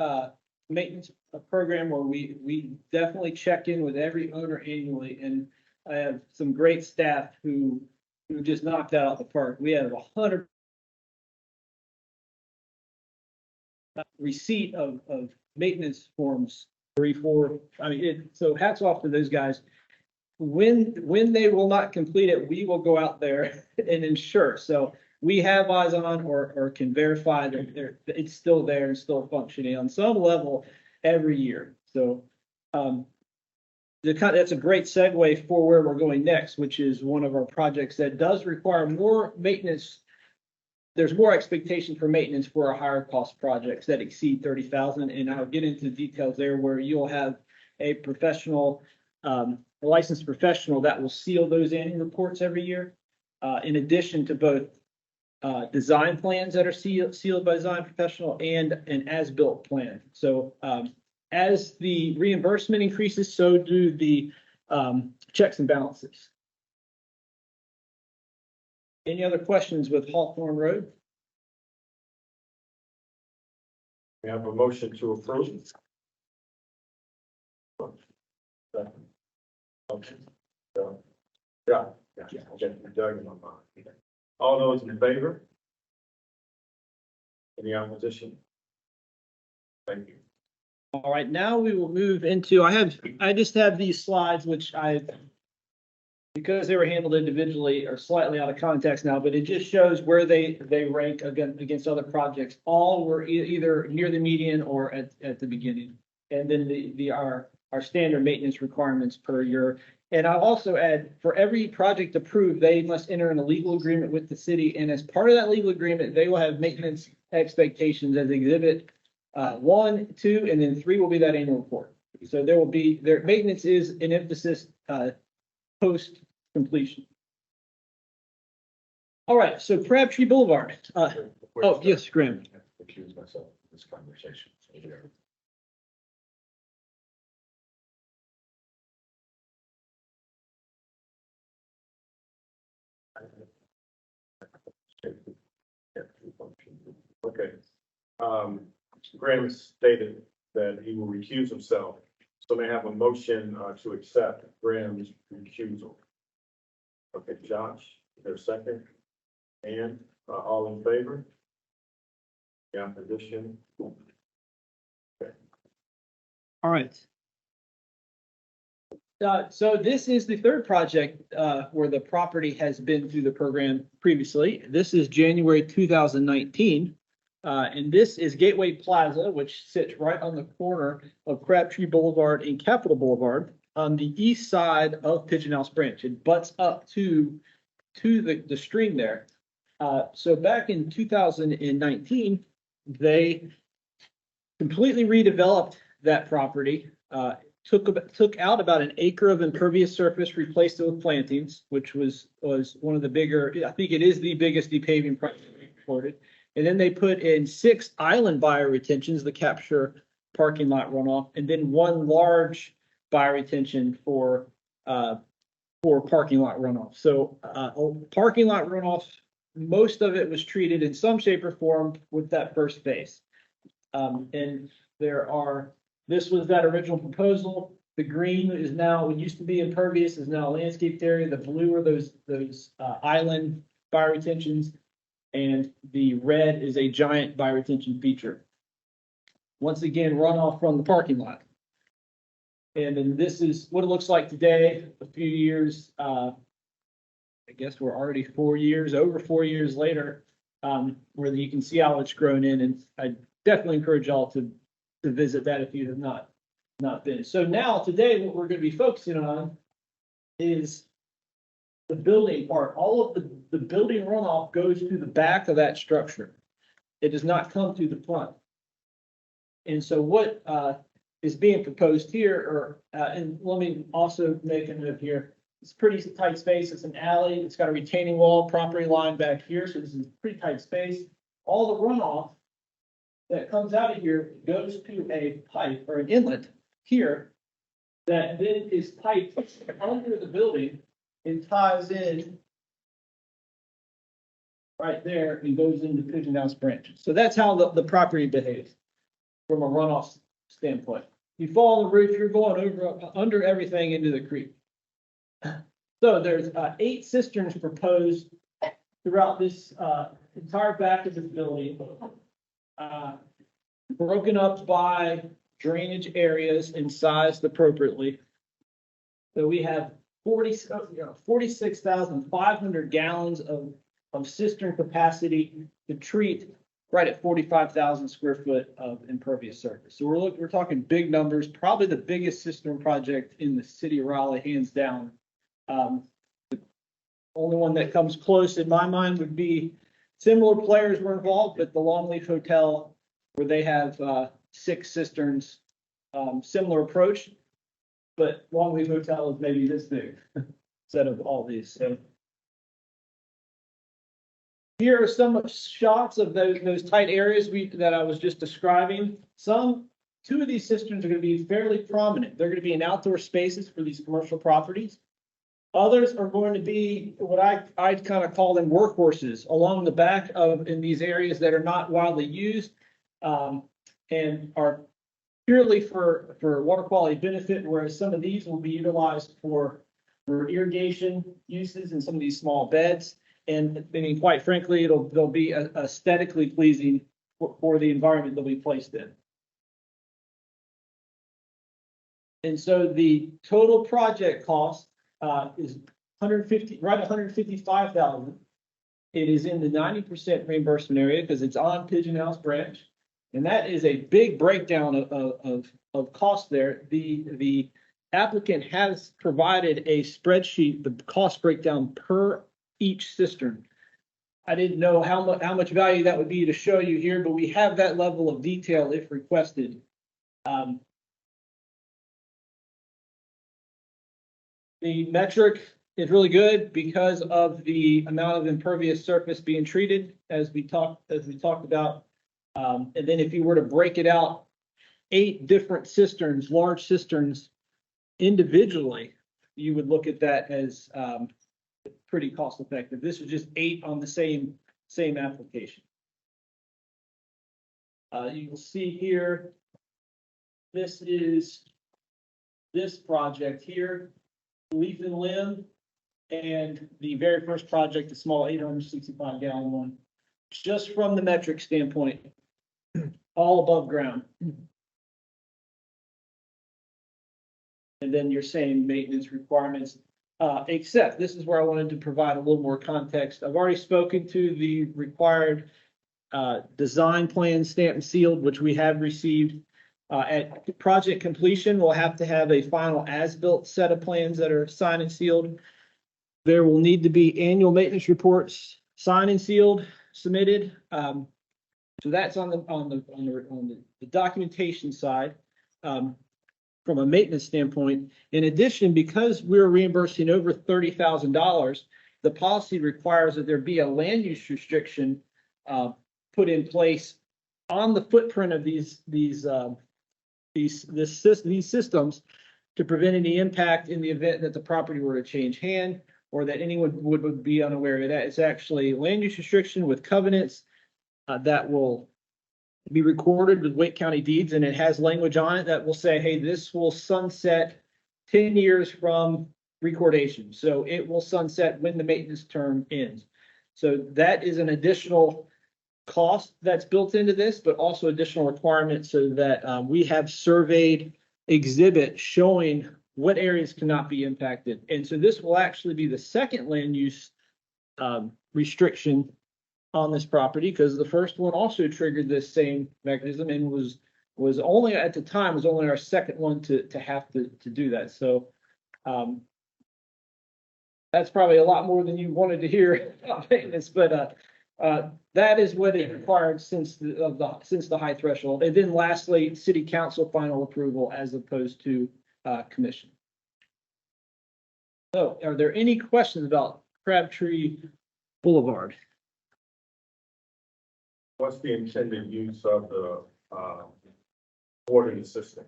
program where we definitely check in with every owner annually, and I have some great staff who just knocked that out of the park. We have 100 receipt of maintenance forms, 3, 4. I mean, so hats off to those guys. When they will not complete it, we will go out there and ensure. So we have eyes on or can verify that it's still there and still functioning on some level every year. So that's a great segue for where we're going next, which is one of our projects that does require more maintenance. There's more expectation for maintenance for our higher cost projects that exceed 30,000. And I'll get into details there where you'll have a professional, a licensed professional that will seal those annual reports every year. In addition to both design plans that are sealed by design professional and an as-built plan. So as the reimbursement increases, so do the checks and balances. Any other questions with Hawthorne Road? We have a motion to approve. Okay. Yeah. Okay. Doug and Lamont. All those in favor? Any opposition? Thank you. All right, now we will move into, I just have these slides, which because they were handled individually, are slightly out of context now, but it just shows where they rank against other projects. All were either near the median or at the beginning. And then our standard maintenance requirements per year. And I'll also add, for every project approved, they must enter in a legal agreement with the city. And as part of that legal agreement, they will have maintenance expectations as exhibit 1, 2, and then 3 will be that annual report. So their maintenance is an emphasis post completion. All right, so Crabtree Boulevard. Oh, yes, Graham. I have to accuse myself of this conversation. Okay. Graham stated that he will recuse himself. So may I have a motion to accept Graham's recusal? Okay, Josh, is there a second? And, all in favor? The opposition? All right. So this is the third project, where the property has been through the program previously. This is January 2019. And this is Gateway Plaza, which sits right on the corner of Crabtree Boulevard and Capitol Boulevard on the east side of Pigeon House Branch. It butts up to the stream there. So back in 2019, they completely redeveloped that property, took out about an acre of impervious surface, replaced it with plantings, which was one of the bigger, I think it is the biggest depaving project recorded. And then they put in 6 island bioretentions to capture parking lot runoff, and then 1 large bioretention for parking lot runoff. So parking lot runoff, most of it was treated in some shape or form with that first phase. And this was that original proposal. The green is now, it used to be impervious, is now a landscaped area. The blue are those island bioretentions, and the red is a giant bioretention feature. Once again, runoff from the parking lot. And then this is what it looks like today, a few years, I guess we're already over 4 years later, where you can see how it's grown in, and I definitely encourage y'all to visit that if you have not been. So now today, what we're going to be focusing on is the building part. All of the building runoff goes to the back of that structure. It does not come to the front. And so what is being proposed here, and let me also make a note here. It's a pretty tight space. It's an alley. It's got a retaining wall, property line back here. So this is a pretty tight space. All the runoff that comes out of here goes to a pipe or an inlet here that then is piped under the building and ties in right there and goes into Pigeon House Branch. So that's how the property behaves from a runoff standpoint. You fall on the roof, you're going under everything into the creek. So there's 8 cisterns proposed throughout this entire back of the building, broken up by drainage areas and sized appropriately. So we have 46,500 gallons of cistern capacity to treat right at 45,000 square foot of impervious surface. So we're talking big numbers, probably the biggest cistern project in the city of Raleigh, hands down. The only one that comes close in my mind would be similar players were involved, but the Longleaf Hotel, where they have 6 cisterns, similar approach, but Longleaf Hotel is maybe this big instead of all these. So here are some shots of those tight areas that I was just describing. 2 of these cisterns are going to be fairly prominent. They're going to be in outdoor spaces for these commercial properties. Others are going to be what I'd kind of call them workhorses along the back in these areas that are not widely used, and are purely for water quality benefit, whereas some of these will be utilized for irrigation uses in some of these small beds. And I mean, quite frankly, they'll be aesthetically pleasing for the environment they'll be placed in. And so the total project cost is right at $155,000. It is in the 90% reimbursement area because it's on Pigeon House Branch. And that is a big breakdown of cost there. The applicant has provided a spreadsheet, the cost breakdown per each cistern. I didn't know how much value that would be to show you here, but we have that level of detail if requested. The metric is really good because of the amount of impervious surface being treated, as we talked about. And then if you were to break it out, 8 different cisterns, large cisterns individually, you would look at that as pretty cost effective. This is just 8 on the same application. You will see here, this is this project here, leaf and limb. and the very first project, the small 865 gallon one, just from the metric standpoint, all above ground. And then your same maintenance requirements, except this is where I wanted to provide a little more context. I've already spoken to the required design plan stamped and sealed, which we have received. At project completion, we'll have to have a final as-built set of plans that are signed and sealed. There will need to be annual maintenance reports signed and sealed, submitted. So that's on the documentation side. From a maintenance standpoint, in addition, because we're reimbursing over $30,000, the policy requires that there be a land use restriction put in place on the footprint of these systems to prevent any impact in the event that the property were to change hand or that anyone would be unaware of that. It's actually land use restriction with covenants that will be recorded with Wake County deeds, and it has language on it that will say, hey, this will sunset 10 years from recordation. So it will sunset when the maintenance term ends. So that is an additional cost that's built into this, but also additional requirements so that we have surveyed exhibit showing what areas cannot be impacted. And so this will actually be the second land use restriction on this property, because the first one also triggered this same mechanism and was only at the time was only our second one to have to do that. So that's probably a lot more than you wanted to hear about maintenance, but that is what is required since the high threshold. And then lastly, city council final approval as opposed to commission. So are there any questions about Crabtree Boulevard? What's the intended use of the watering system?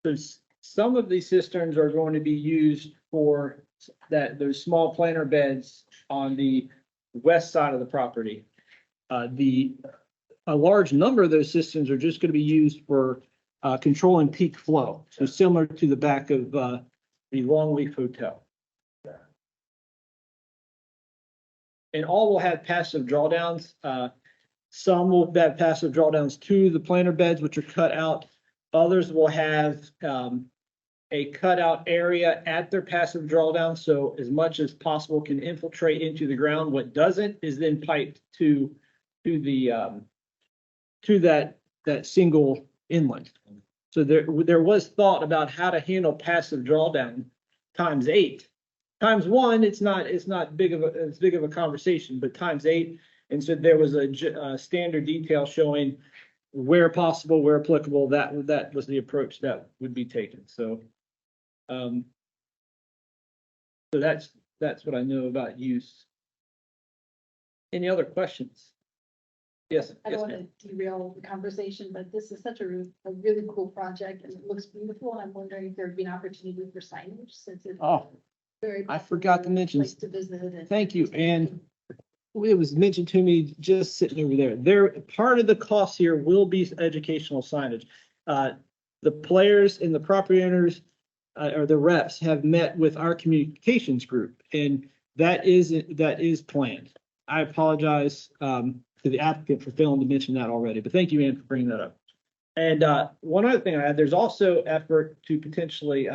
So some of these cisterns are going to be used for those small planter beds on the west side of the property. A large number of those cisterns are just going to be used for controlling peak flow. So similar to the back of the Longleaf Hotel. And all will have passive drawdowns. Some will have passive drawdowns to the planter beds, which are cut out. Others will have a cutout area at their passive drawdown, so as much as possible can infiltrate into the ground. What doesn't is then piped to that single inlet. So there was thought about how to handle passive drawdown times 8. Times 1, it's not big of a conversation, but times 8. And so there was a standard detail showing where possible, where applicable, that was the approach that would be taken. So, so that's what I know about use. Any other questions? Yes. I don't want to derail the conversation, but this is such a really cool project and it looks beautiful. And I'm wondering if there'd be an opportunity for signage since it's very. I forgot to mention. Place to visit and. Thank you. And it was mentioned to me just sitting over there. Part of the cost here will be educational signage. The players and the property owners or the reps have met with our communications group, and that is planned. I apologize to the applicant for failing to mention that already, but thank you, Ann, for bringing that up. And one other thing I had, there's also effort to potentially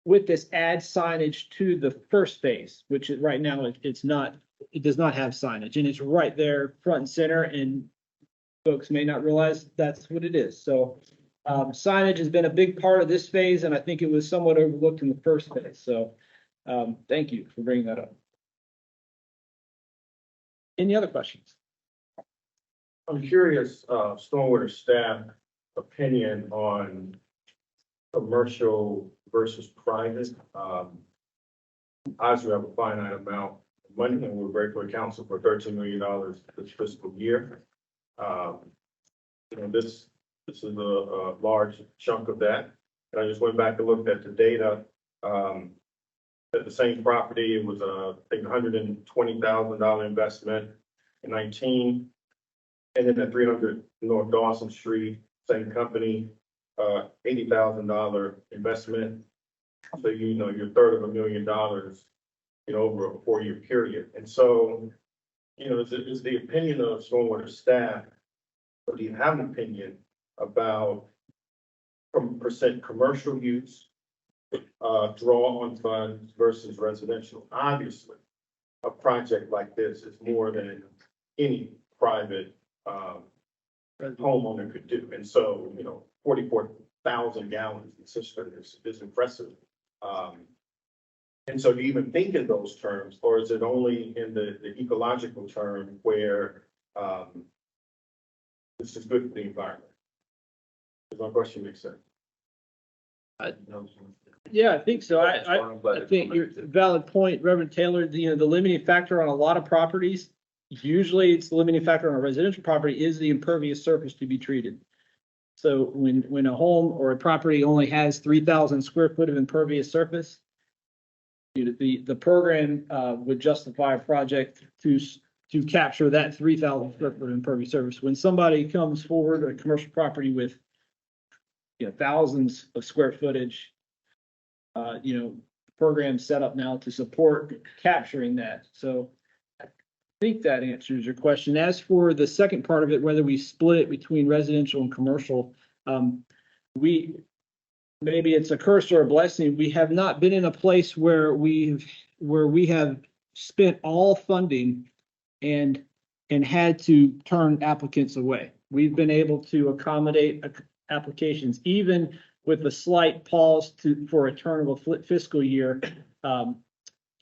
with this add signage to the first phase, which is right now it does not have signage, and it's right there front and center, and folks may not realize that's what it is. So signage has been a big part of this phase, and I think it was somewhat overlooked in the first phase. So thank you for bringing that up. Any other questions? I'm curious, stormwater staff opinion on commercial versus private. Obviously, we have a finite amount of money, and we're grateful to council for $13 million this fiscal year. This is a large chunk of that. And I just went back and looked at the data. At the same property, it was I think $120,000 investment in 19. And then at 300 North Dawson Street, same company, $80,000 investment. So, you know, you're $250,000, you know, over a 4-year period. And so, you know, is the opinion of stormwater staff, or do you have an opinion about from percent commercial use, draw on funds versus residential? Obviously, a project like this is more than any private, homeowner could do. And so, you know, 44,000 gallons in cistern is impressive. And so do you even think in those terms, or is it only in the ecological term where, this is good for the environment? Does my question make sense? Yeah, I think so. I think you're valid point, Reverend Taylor. The limiting factor on a lot of properties, usually it's the limiting factor on a residential property is the impervious surface to be treated. So when a home or a property only has 3,000 square foot of impervious surface, the program would justify a project to capture that 3,000 square foot of impervious surface. When somebody comes forward, a commercial property with thousands of square footage, the program's set up now to support capturing that. So I think that answers your question. As for the second part of it, whether we split it between residential and commercial, maybe it's a curse or a blessing. We have not been in a place where we have spent all funding and had to turn applicants away. We've been able to accommodate applications, even with a slight pause for a turn of a fiscal year, to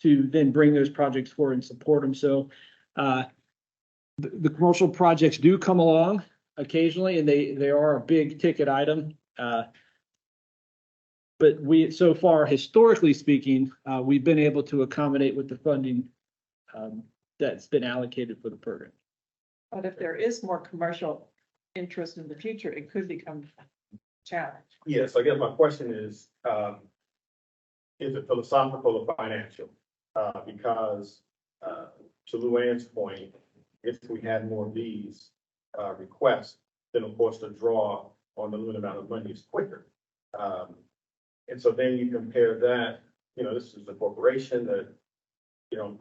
then bring those projects forward and support them. So the commercial projects do come along occasionally, and they are a big ticket item. But so far, historically speaking, we've been able to accommodate with the funding that's been allocated for the program. But if there is more commercial interest in the future, it could become a challenge. Yes, I guess my question is it philosophical or financial? Because to Luann's point, if we had more of these requests, then of course the draw on the limited amount of money is quicker. And so then you compare that, this is a corporation that,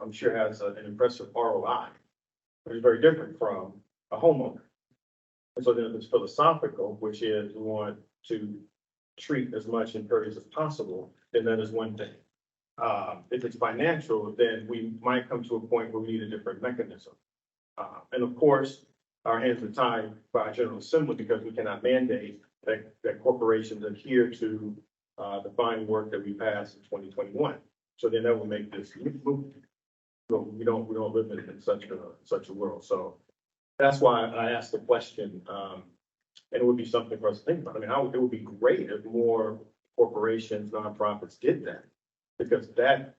I'm sure has an impressive ROI, which is very different from a homeowner. And so then if it's philosophical, which is we want to treat as much impervious as possible, then that is one thing. If it's financial, then we might come to a point where we need a different mechanism. And of course, our hands are tied by General Assembly because we cannot mandate that corporations adhere to the fine work that we passed in 2021. So then that will make this move. So we don't live in such a world. So that's why I asked the question. And it would be something for us to think about. I mean, it would be great if more corporations, nonprofits did that, because that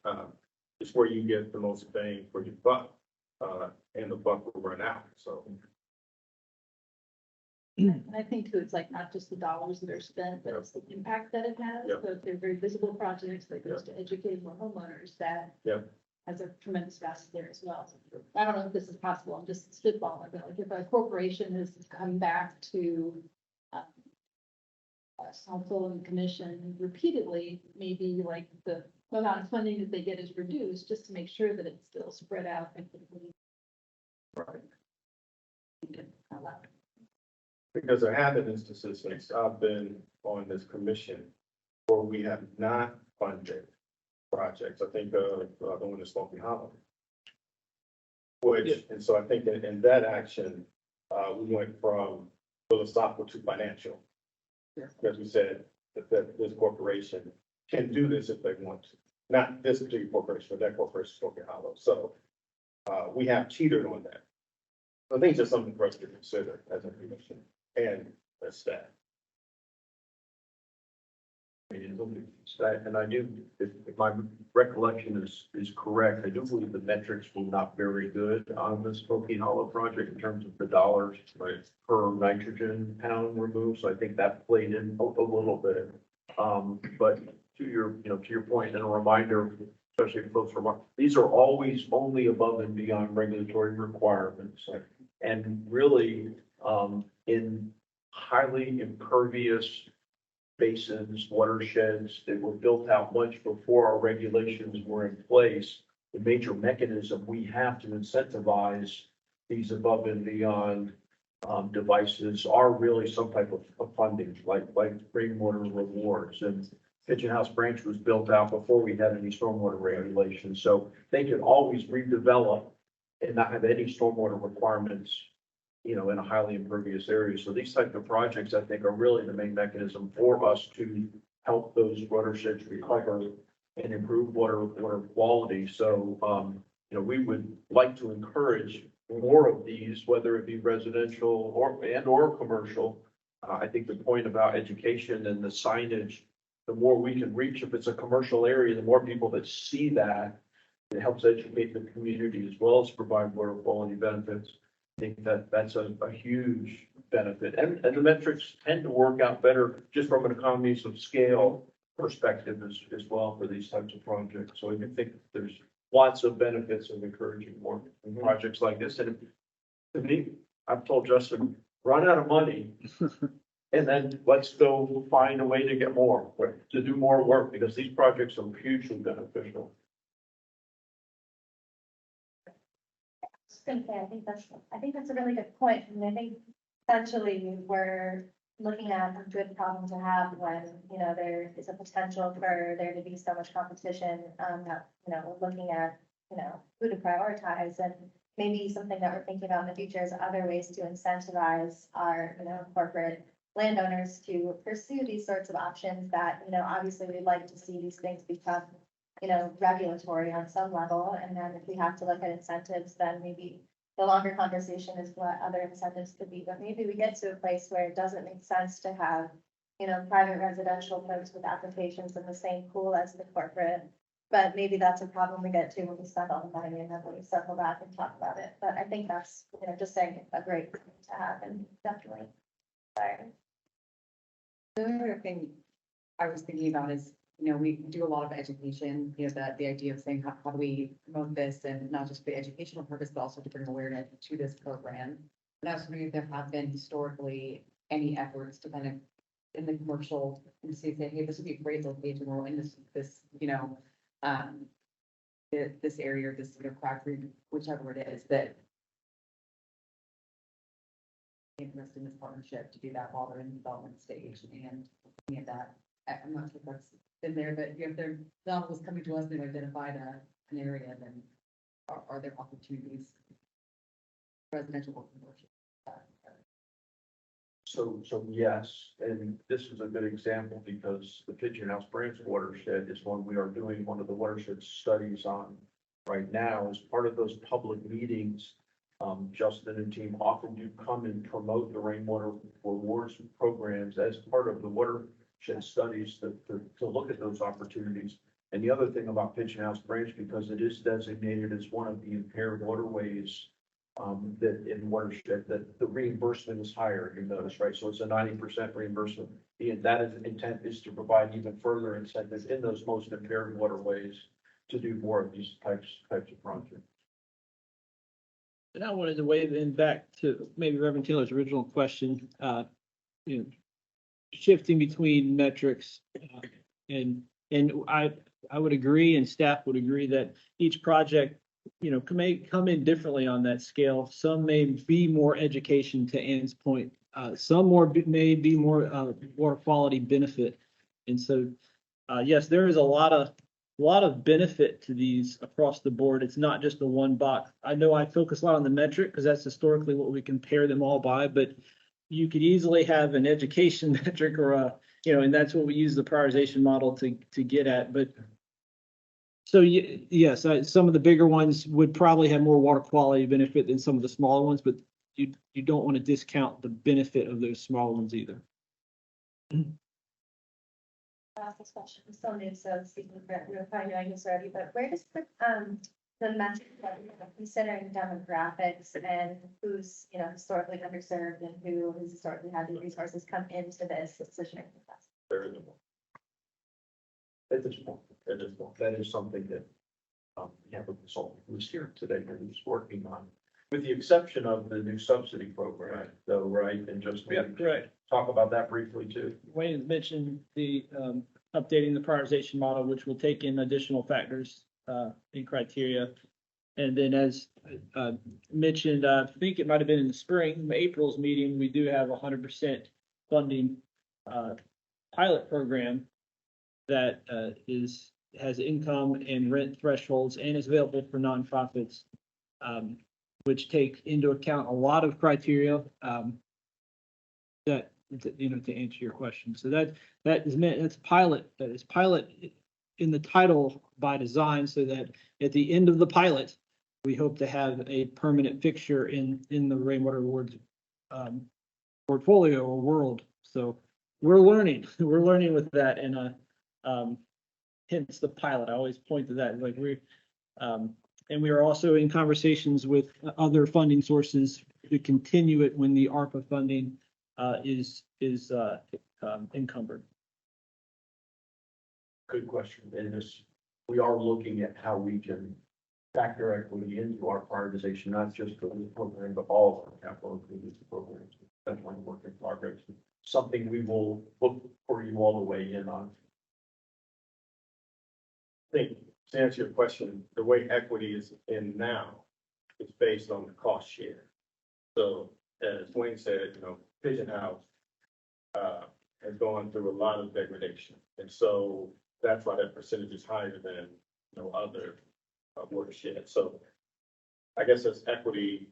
is where you get the most bang for your buck, and the buck will run out. So. And I think too, it's like not just the dollars that are spent, but it's the impact that it has. Yep. So if they're very visible projects that goes to educating more homeowners, that Yep. has a tremendous value there as well. So I don't know if this is possible. I'm just spitballing, but like if a corporation has come back to council and commission repeatedly, maybe like the amount of funding that they get is reduced, just to make sure that it's still spread out equitably. Right. Allow. Because there have been instances since I've been on this commission where we have not funded projects. I think the one in Smoky Hollow. And so I think in that action, we went from philosophical to financial. Because we said that this corporation can do this if they want to. Not this particular corporation, but that corporation, Smoky Hollow. So we have cheated on that. So I think it's just something for us to consider as a commission and as staff. And I do, if my recollection is correct, I do believe the metrics were not very good on the Smoky Hollow project in terms of the dollars per nitrogen pound removed. So I think that played in a little bit. But to your point, and a reminder, especially for folks from, these are always only above and beyond regulatory requirements. And really, in highly impervious basins, watersheds that were built out much before our regulations were in place. The major mechanism we have to incentivize these above and beyond devices are really some type of funding, like rainwater rewards. And Pigeon House Branch was built out before we had any stormwater regulations, so they could always redevelop and not have any stormwater requirements, you know, in a highly impervious area. So these type of projects, I think, are really the main mechanism for us to help those watersheds recover and improve water quality. So, you know, we would like to encourage more of these, whether it be residential or commercial. I think the point about education and the signage, the more we can reach, if it's a commercial area, the more people that see that, it helps educate the community as well as provide water quality benefits. I think that's a huge benefit. And the metrics tend to work out better just from an economies of scale perspective as well for these types of projects. So I do think there's lots of benefits of encouraging more projects like this. And to me, I've told Justin, run out of money and then let's go find a way to get more, to do more work, because these projects are hugely beneficial. Just gonna say, I think that's a really good point, and I think essentially we're looking at a good problem to have when, you know, there is a potential for there to be so much competition, that, you know, we're looking at, you know, who to prioritize, and maybe something that we're thinking about in the future is other ways to incentivize our, you know, corporate landowners to pursue these sorts of options that, you know, obviously we'd like to see these things become, you know, regulatory on some level. And then if we have to look at incentives, then maybe the longer conversation is what other incentives could be. But maybe we get to a place where it doesn't make sense to have, you know, private residential folks with applications in the same pool as the corporate. But maybe that's a problem we get to when we spend all the money and then we circle back and talk about it. But I think that's, you know, just saying a great thing to have, and definitely. Sorry. The other thing I was thinking about is, you know, we do a lot of education, you know, the idea of saying, how do we promote this, and not just for the educational purpose, but also to bring awareness to this program. And I was wondering if there have been historically any efforts to kind of, in the commercial industry, say, hey, this would be a great location, or in this, you know, this area, or this, you know, crack room, whichever it is, that interest in this partnership to do that while they're in the development stage, and looking at that. I'm not sure if that's in there, but if they're novels coming to us, they've identified an area, then are there opportunities? Residential or commercial? So yes, and this is a good example because the Pigeon House Branch watershed is one we are doing one of the watershed studies on right now. As part of those public meetings, Justin and team often do come and promote the rainwater rewards programs as part of the watershed studies to look at those opportunities. And the other thing about Pigeon House Branch, because it is designated as one of the impaired waterways, that in watershed, that the reimbursement is higher, you notice, right? So it's a 90% reimbursement. That is, intent is to provide even further incentives in those most impaired waterways to do more of these types of projects. And I wanted to weigh in back to maybe Reverend Taylor's original question, you know, shifting between metrics, and I would agree, and staff would agree that each project, you know, may come in differently on that scale. Some may be more education, to Ann's point. Some may be more water quality benefit. And so, yes, there is a lot of benefit to these across the board. It's not just the one box. I know I focus a lot on the metric because that's historically what we compare them all by, but you could easily have an education metric or you know, and that's what we use the prioritization model to get at. But so yes, some of the bigger ones would probably have more water quality benefit than some of the smaller ones, but you don't want to discount the benefit of those small ones either. Ask this question. I'm so new, so speaking for, we're probably knowing this already, but where does the metric that we're considering demographics and who's, you know, historically underserved and who has historically had the resources come into this decision? There is one. At this point, that is something that we have a consultant who's here today who's working on With the exception of the new subsidy program, though, right? And just Yeah, correct. talk about that briefly too. Wayne has mentioned the, updating the prioritization model, which will take in additional factors, in criteria. And then as, mentioned, I think it might have been in the spring, April's meeting, we do have 100% funding, pilot program that, has income and rent thresholds and is available for nonprofits, which take into account a lot of criteria, that, to answer your question. So that is meant, that's pilot, that is pilot in the title by design, so that at the end of the pilot, we hope to have a permanent fixture in the Rainwater Awards, portfolio or world. So we're learning with that, and, hence the pilot. I always point to that, like and we are also in conversations with other funding sources to continue it when the ARPA funding, is encumbered. Good question. And this, we are looking at how we can factor equity into our prioritization, not just for this program, but all of our capital improvement programs. That's one work in progress. Something we will look for you all to weigh in on. I think to answer your question, the way equity is in now is based on the cost share. So as Wayne said, Pigeon House has gone through a lot of degradation. And so that's why that percentage is higher than, other watersheds. So I guess that's equity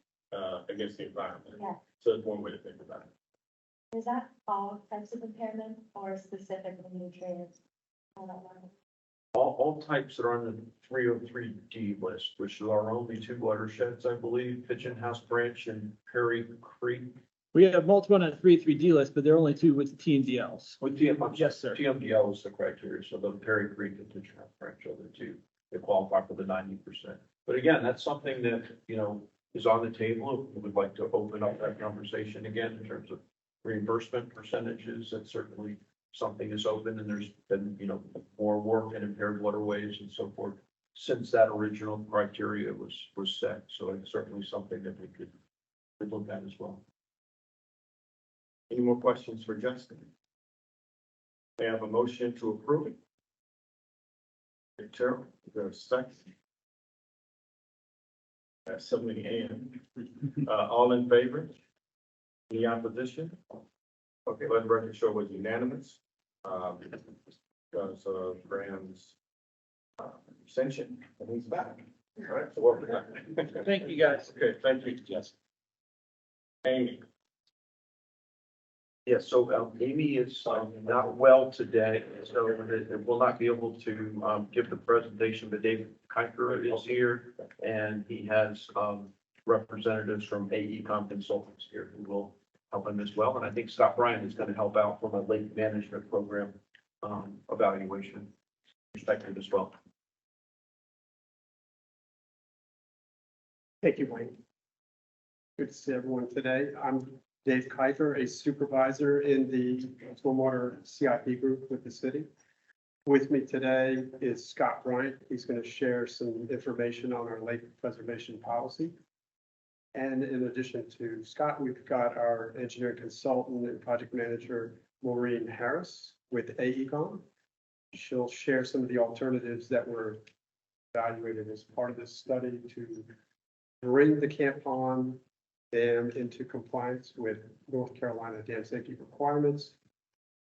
against the environment. Yeah. So it's one way to think about it. Is that all types of impairment or specifically nutrients? All types that are on the 303D list, which are only two watersheds, I believe, Pigeon House Branch and Perry Creek. We have multiple on that 3.3D list, but there are only two with TMDLs. With TMDL, Yes, sir. TMDL is the criteria, so the Perry Creek and Pigeon House Branch are the two that qualify for the 90%. But again, that's something that, is on the table. If we would like to open up that conversation again in terms of reimbursement percentages, that's certainly something is open, and there's been, more work in impaired waterways and so forth since that original criteria was set. So it's certainly something that we could look at as well. Any more questions for Justin? May I have a motion to approve it? Terrell, is there a second? That's so many hands. All in favor? Any opposition? Okay, let the record show was unanimous. Because of Graham's abstention, and he's back. All right, so welcome back. Thank you, guys. Okay, thank you, Justin. Amy. Yes, so Amy is not well today, so it will not be able to give the presentation, but David Kiker is here, and he has representatives from AECom Consultants here who will help him as well. And I think Scott Bryant is going to help out from a lake management program evaluation perspective as well. Thank you, Wayne. Good to see everyone today. I'm Dave Kifer, a supervisor in the Stormwater CIP group with the city. With me today is Scott Bryant. He's going to share some information on our lake preservation policy. And in addition to Scott, we've got our engineering consultant and project manager, Maureen Harris with AECom. She'll share some of the alternatives that were evaluated as part of this study to bring the Camp Pond Dam into compliance with North Carolina dam safety requirements,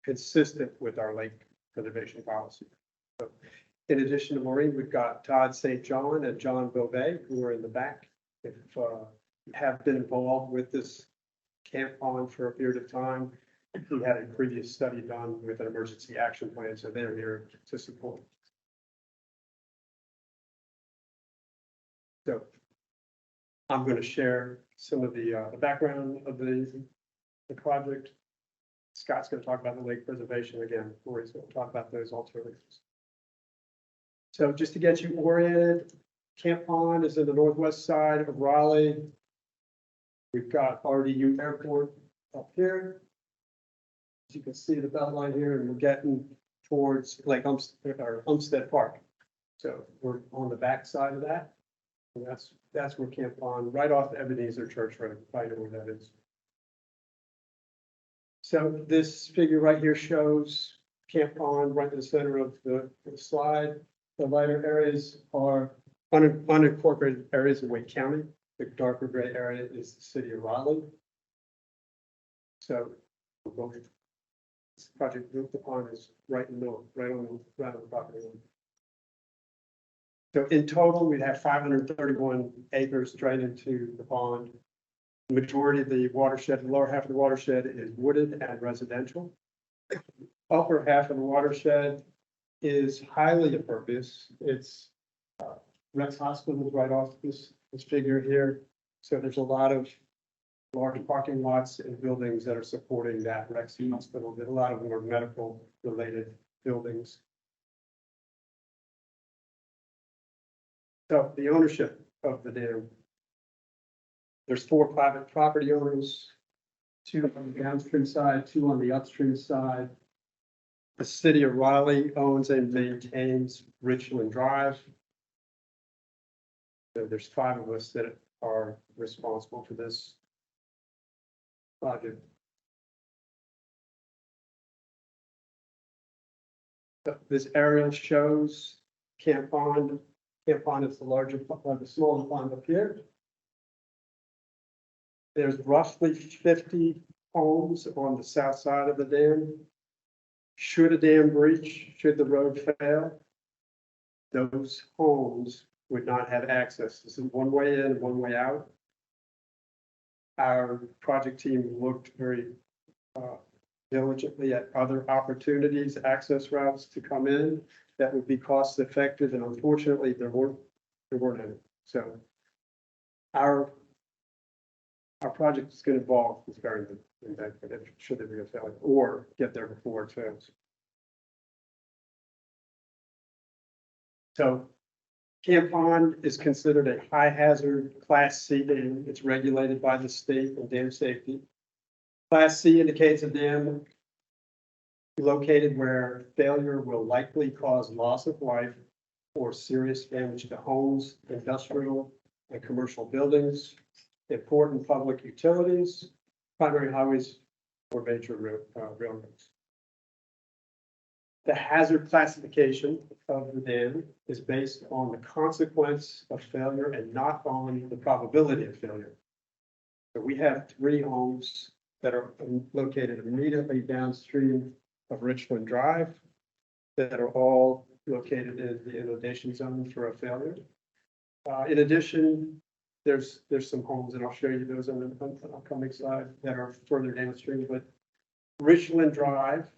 consistent with our lake preservation policy. So, in addition to Maureen, we've got Todd St. John and John Beauvais, who are in the back. If have been involved with this Camp Pond for a period of time. We had a previous study done with an emergency action plan, so they're here to support. So I'm going to share some of the background of the project. Scott's going to talk about the lake preservation again. Corey's going to talk about those alternatives. So just to get you oriented, Camp Pond is in the northwest side of Raleigh. We've got RDU Airport up here. As you can see the belt line here, and we're getting towards Lake Umstead Park. So we're on the back side of that. And that's where Camp Pond, right off Ebenezer Church Road, right where that is. So this figure right here shows Camp Pond right in the center of the slide. The lighter areas are unincorporated areas of Wake County. The darker gray area is the city of Raleigh. So this project built upon is right in the middle, right on the property line. So in total, we'd have 531 acres drained into the pond. The majority of the watershed, the lower half of the watershed is wooded and residential. Upper half of the watershed is highly impervious. It's Rex Hospital is right off this figure here. So there's a lot of large parking lots and buildings that are supporting that Rex Hospital. There's a lot of them are medical related buildings. So the ownership of the dam. There's 4 private property owners, 2 on the downstream side, 2 on the upstream side. The city of Raleigh owns and maintains Richland Drive. So there's 5 of us that are responsible for this project. So this aerial shows Camp Pond. Camp Pond is the larger, the smaller pond up here. There's roughly 50 homes on the south side of the dam. Should a dam breach, should the road fail, those homes would not have access. This is one way in and one way out. Our project team looked very diligently at other opportunities, access routes to come in that would be cost effective, and unfortunately there weren't any. So our project is going to involve repairing the embankment should there be a failure, or get there before it fails. So Camp Pond is considered a high hazard Class C dam. It's regulated by the state and dam safety. Class C indicates a dam located where failure will likely cause loss of life or serious damage to homes, industrial and commercial buildings, important public utilities, primary highways, or major railroads. The hazard classification of the dam is based on the consequence of failure and not on the probability of failure. So we have 3 homes that are located immediately downstream of Richland Drive that are all located in the inundation zone for a failure. In addition, there's some homes, and I'll show you those on the upcoming slide, that are further downstream, but Richland Drive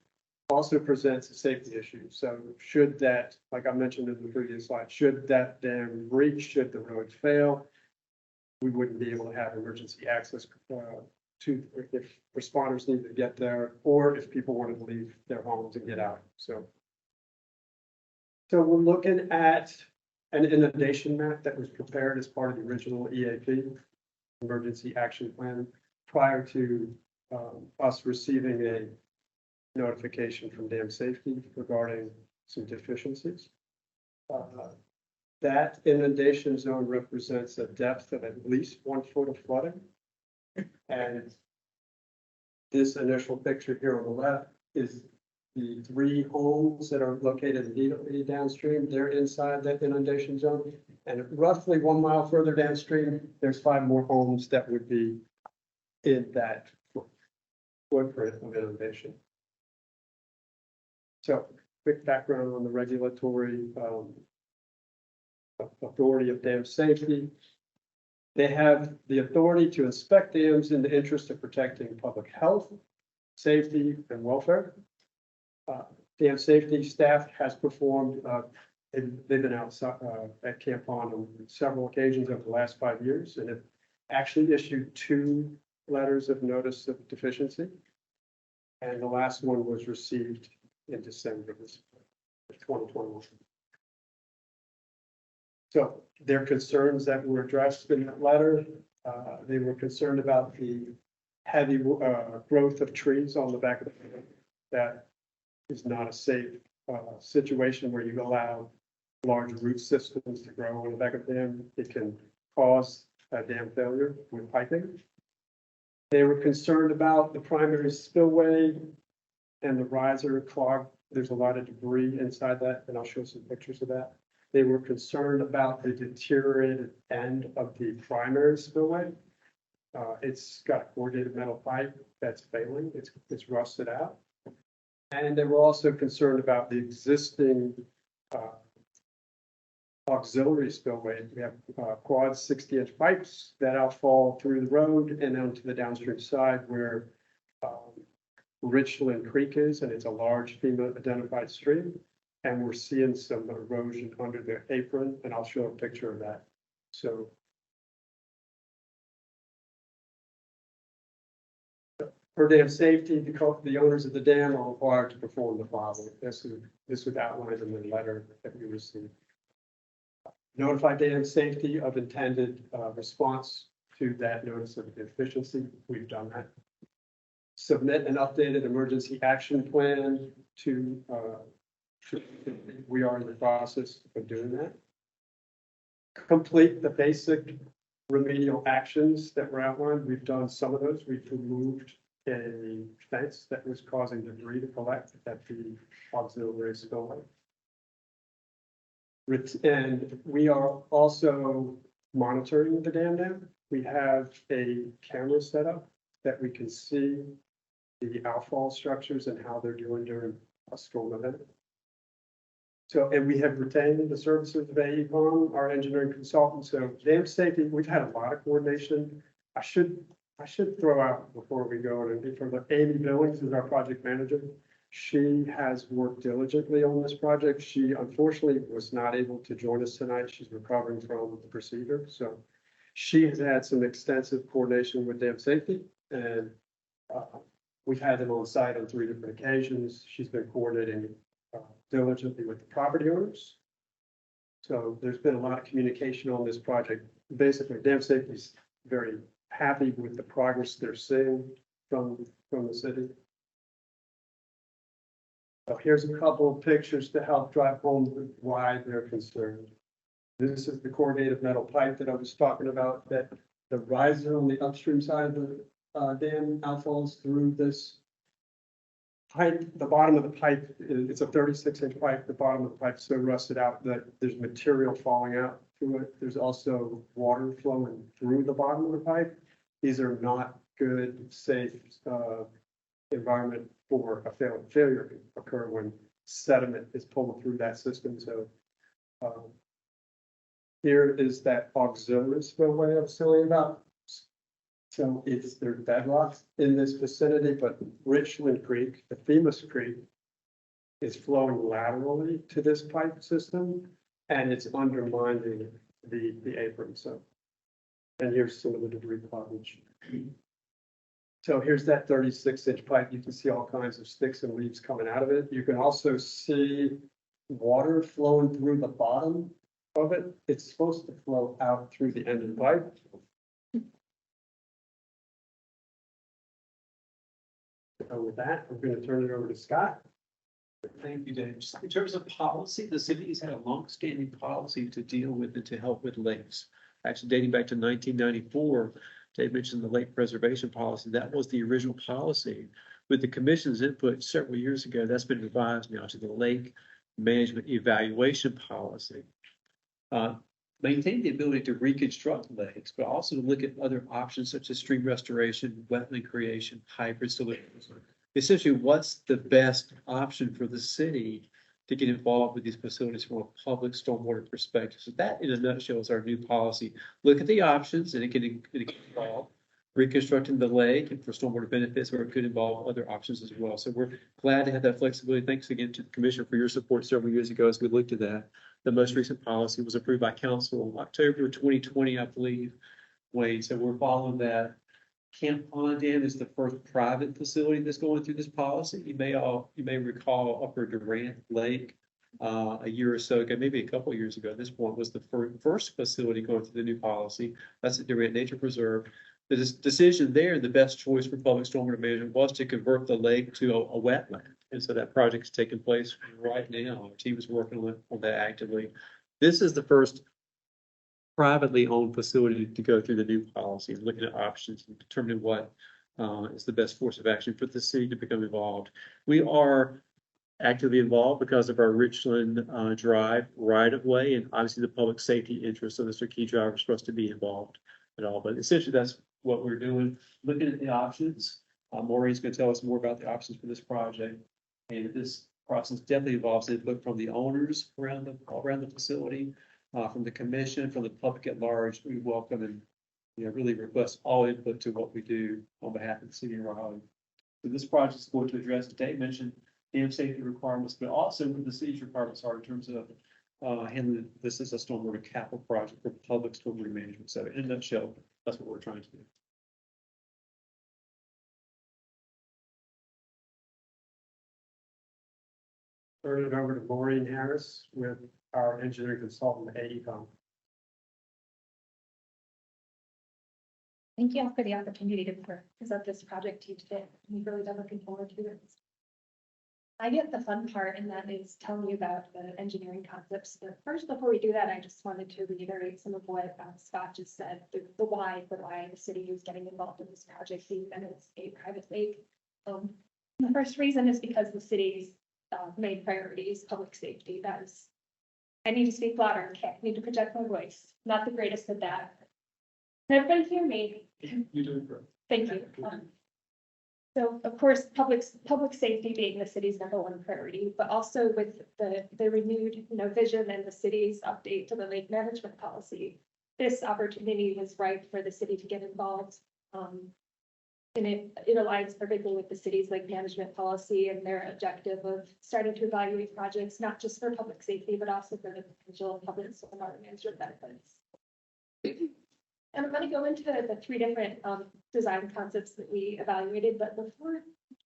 also presents a safety issue. So should that, like I mentioned in the previous slide, should that dam breach, should the road fail, we wouldn't be able to have emergency access to, if responders need to get there, or if people wanted to leave their homes and get out. So we're looking at an inundation map that was prepared as part of the original EAP, Emergency Action Plan, prior to us receiving a notification from dam safety regarding some deficiencies. That inundation zone represents a depth of at least 1 foot of flooding. And this initial picture here on the left is the 3 homes that are located immediately downstream. They're inside that inundation zone. And roughly 1 mile further downstream, there's 5 more homes that would be in that footprint of inundation. So quick background on the regulatory authority of dam safety. They have the authority to inspect dams in the interest of protecting public health, safety, and welfare. Dam safety staff has performed, they've been out at Camp Pond on several occasions over the last 5 years, and have actually issued 2 letters of notice of deficiency. And the last one was received in December of 2021. So their concerns that were addressed in that letter, they were concerned about the heavy growth of trees on the back of the dam. That is not a safe situation where you allow large root systems to grow on the back of the dam. It can cause a dam failure with piping. They were concerned about the primary spillway and the riser clog. There's a lot of debris inside that, and I'll show some pictures of that. They were concerned about the deteriorated end of the primary spillway. It's got a corrugated metal pipe that's failing. It's rusted out. And they were also concerned about the existing auxiliary spillway. We have quad 60-inch pipes that outfall through the road and onto the downstream side where Richland Creek is, and it's a large FEMA identified stream. And we're seeing some erosion under the apron, and I'll show a picture of that. So for dam safety, the owners of the dam are required to perform the following. This was outlined in the letter that we received. Notify dam safety of intended response to that notice of deficiency. We've done that. Submit an updated emergency action plan to, we are in the process of doing that. Complete the basic remedial actions that were outlined. We've done some of those. We've removed a fence that was causing debris to collect at the auxiliary spillway. And we are also monitoring the dam now. We have a camera set up that we can see the outfall structures and how they're doing during a storm event. So, and we have retained the services of AECOM, our engineering consultant. So dam safety, we've had a lot of coordination. I should throw out before we go, and for the Amy Billings is our project manager. She has worked diligently on this project. She unfortunately was not able to join us tonight. She's recovering from the procedure. So she has had some extensive coordination with dam safety, and we've had them on site on 3 different occasions. She's been coordinating diligently with the property owners. So there's been a lot of communication on this project. Basically, dam safety is very happy with the progress they're seeing from the city. So here's a couple of pictures to help drive home why they're concerned. This is the corrugated metal pipe that I was talking about, that the riser on the upstream side of the dam outfalls through this pipe. The bottom of the pipe, it's a 36-inch pipe. The bottom of the pipe is so rusted out that there's material falling out through it. There's also water flowing through the bottom of the pipe. These are not good, safe environment for a failure to occur when sediment is pulling through that system. So here is that auxiliary spillway I was telling you about. So there's bedrocks in this vicinity, but Richland Creek, the famous creek, is flowing laterally to this pipe system, and it's undermining the apron. So, and here's some of the debris cloggage. So here's that 36-inch pipe. You can see all kinds of sticks and leaves coming out of it. You can also see water flowing through the bottom of it. It's supposed to flow out through the end of the pipe. So with that, I'm going to turn it over to Scott. Thank you, Dave. Just in terms of policy, the city has had a long-standing policy to deal with and to help with lakes. Actually, dating back to 1994, Dave mentioned the lake preservation policy. That was the original policy. With the commission's input several years ago, that's been revised now to the lake management evaluation policy. Maintain the ability to reconstruct lakes, but also to look at other options such as stream restoration, wetland creation, hybrid solutions. Essentially, what's the best option for the city to get involved with these facilities from a public stormwater perspective? So that, in a nutshell, is our new policy. Look at the options, and it can involve reconstructing the lake and for stormwater benefits, or it could involve other options as well. So we're glad to have that flexibility. Thanks again to the commission for your support several years ago as we looked at that. The most recent policy was approved by council in October 2020, I believe, Wayne. So we're following that. Camp Pond Dam is the first private facility that's going through this policy. You may recall Upper Durant Lake a year or so ago, maybe a couple of years ago. At this point was the first facility going through the new policy. That's at Durant Nature Preserve. The decision there, the best choice for public stormwater management was to convert the lake to a wetland. And so that project's taking place right now. Our team is working on that actively. This is the first privately owned facility to go through the new policy, looking at options and determining what is the best course of action for the city to become involved. We are actively involved because of our Richland Drive right of way and obviously the public safety interest. So those are key drivers for us to be involved at all. But essentially, that's what we're doing, looking at the options. Maureen's going to tell us more about the options for this project. And this process definitely involves input from the owners around the facility, from the commission, from the public at large. We welcome and really request all input to what we do on behalf of the city of Raleigh. So this project is going to address, as Dave mentioned, dam safety requirements, but also what the city's requirements are in terms of handling this as a stormwater capital project for public stormwater management. So in a nutshell, that's what we're trying to do. Turn it over to Maureen Harris with our engineering consultant, AECOM. Thank you all for the opportunity to present this project to you today. We've really been looking forward to it. I get the fun part, and that is telling you about the engineering concepts. But first, before we do that, I just wanted to reiterate some of what Scott just said, the why for why the city is getting involved in this project, even if it's a private lake. The first reason is because the city's main priority is public safety. That is, I need to speak louder, okay, I need to project my voice. Not the greatest at that. Can everybody hear me? You're doing great. Thank you. So of course, public safety being the city's #1 priority, but also with the renewed, vision and the city's update to the lake management policy, this opportunity was ripe for the city to get involved. And it aligns perfectly with the city's lake management policy and their objective of starting to evaluate projects, not just for public safety, but also for the potential public stormwater management benefits. And I'm going to go into the 3 different design concepts that we evaluated, but before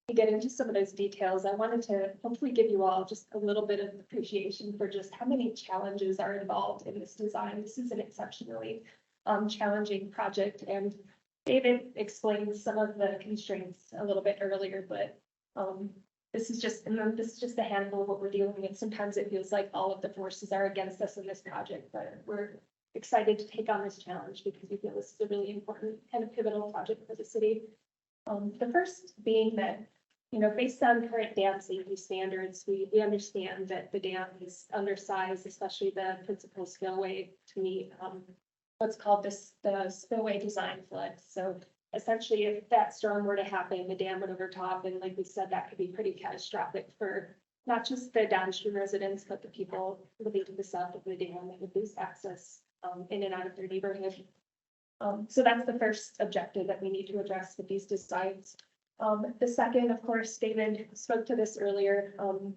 we get into some of those details, I wanted to hopefully give you all just a little bit of appreciation for just how many challenges are involved in this design. This is an exceptionally challenging project, and David explained some of the constraints a little bit earlier, but this is just a handful of what we're dealing with. Sometimes it feels like all of the forces are against us in this project, but we're excited to take on this challenge because we feel this is a really important kind of pivotal project for the city. The first being that, based on current dam safety standards, we understand that the dam is undersized, especially the principal spillway, to meet what's called the spillway design flood. So essentially, if that storm were to happen, the dam would overtop, and like we said, that could be pretty catastrophic for not just the downstream residents, but the people living to the south of the dam that would lose access in and out of their neighborhood. So that's the first objective that we need to address with these designs. The second, of course, David spoke to this earlier,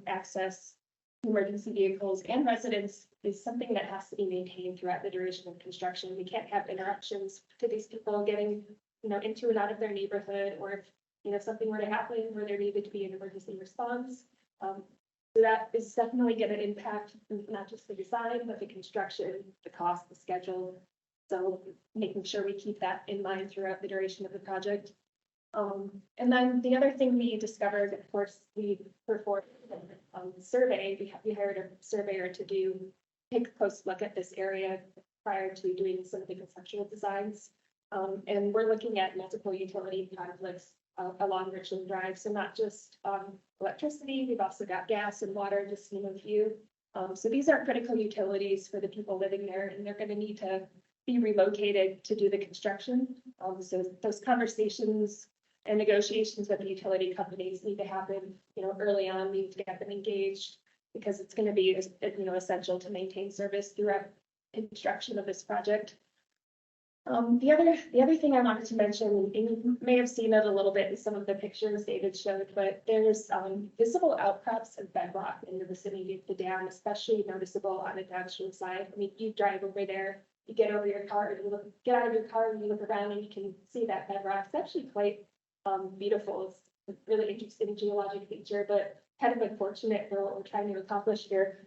access to emergency vehicles and residents is something that has to be maintained throughout the duration of construction. We can't have interruptions to these people getting, into and out of their neighborhood, or if, something were to happen where there needed to be an emergency response. So that is definitely going to impact not just the design, but the construction, the cost, the schedule. So making sure we keep that in mind throughout the duration of the project. And then the other thing we discovered, of course, we performed a survey. We hired a surveyor to take a close look at this area prior to doing some of the conceptual designs. And we're looking at multiple utility conflicts along Richland Drive. So not just electricity, we've also got gas and water, just to name a few. So these are critical utilities for the people living there, and they're going to need to be relocated to do the construction. So those conversations and negotiations with the utility companies need to happen, early on. We need to get them engaged because it's going to be, essential to maintain service throughout construction of this project. The other thing I wanted to mention, and you may have seen it a little bit in some of the pictures David showed, but there's visible outcrops of bedrock in the vicinity of the dam, especially noticeable on the downstream side. I mean, you drive over there, you get out of your car and you look around and you can see that bedrock. It's actually quite beautiful. It's a really interesting geologic feature, but kind of unfortunate for what we're trying to accomplish here.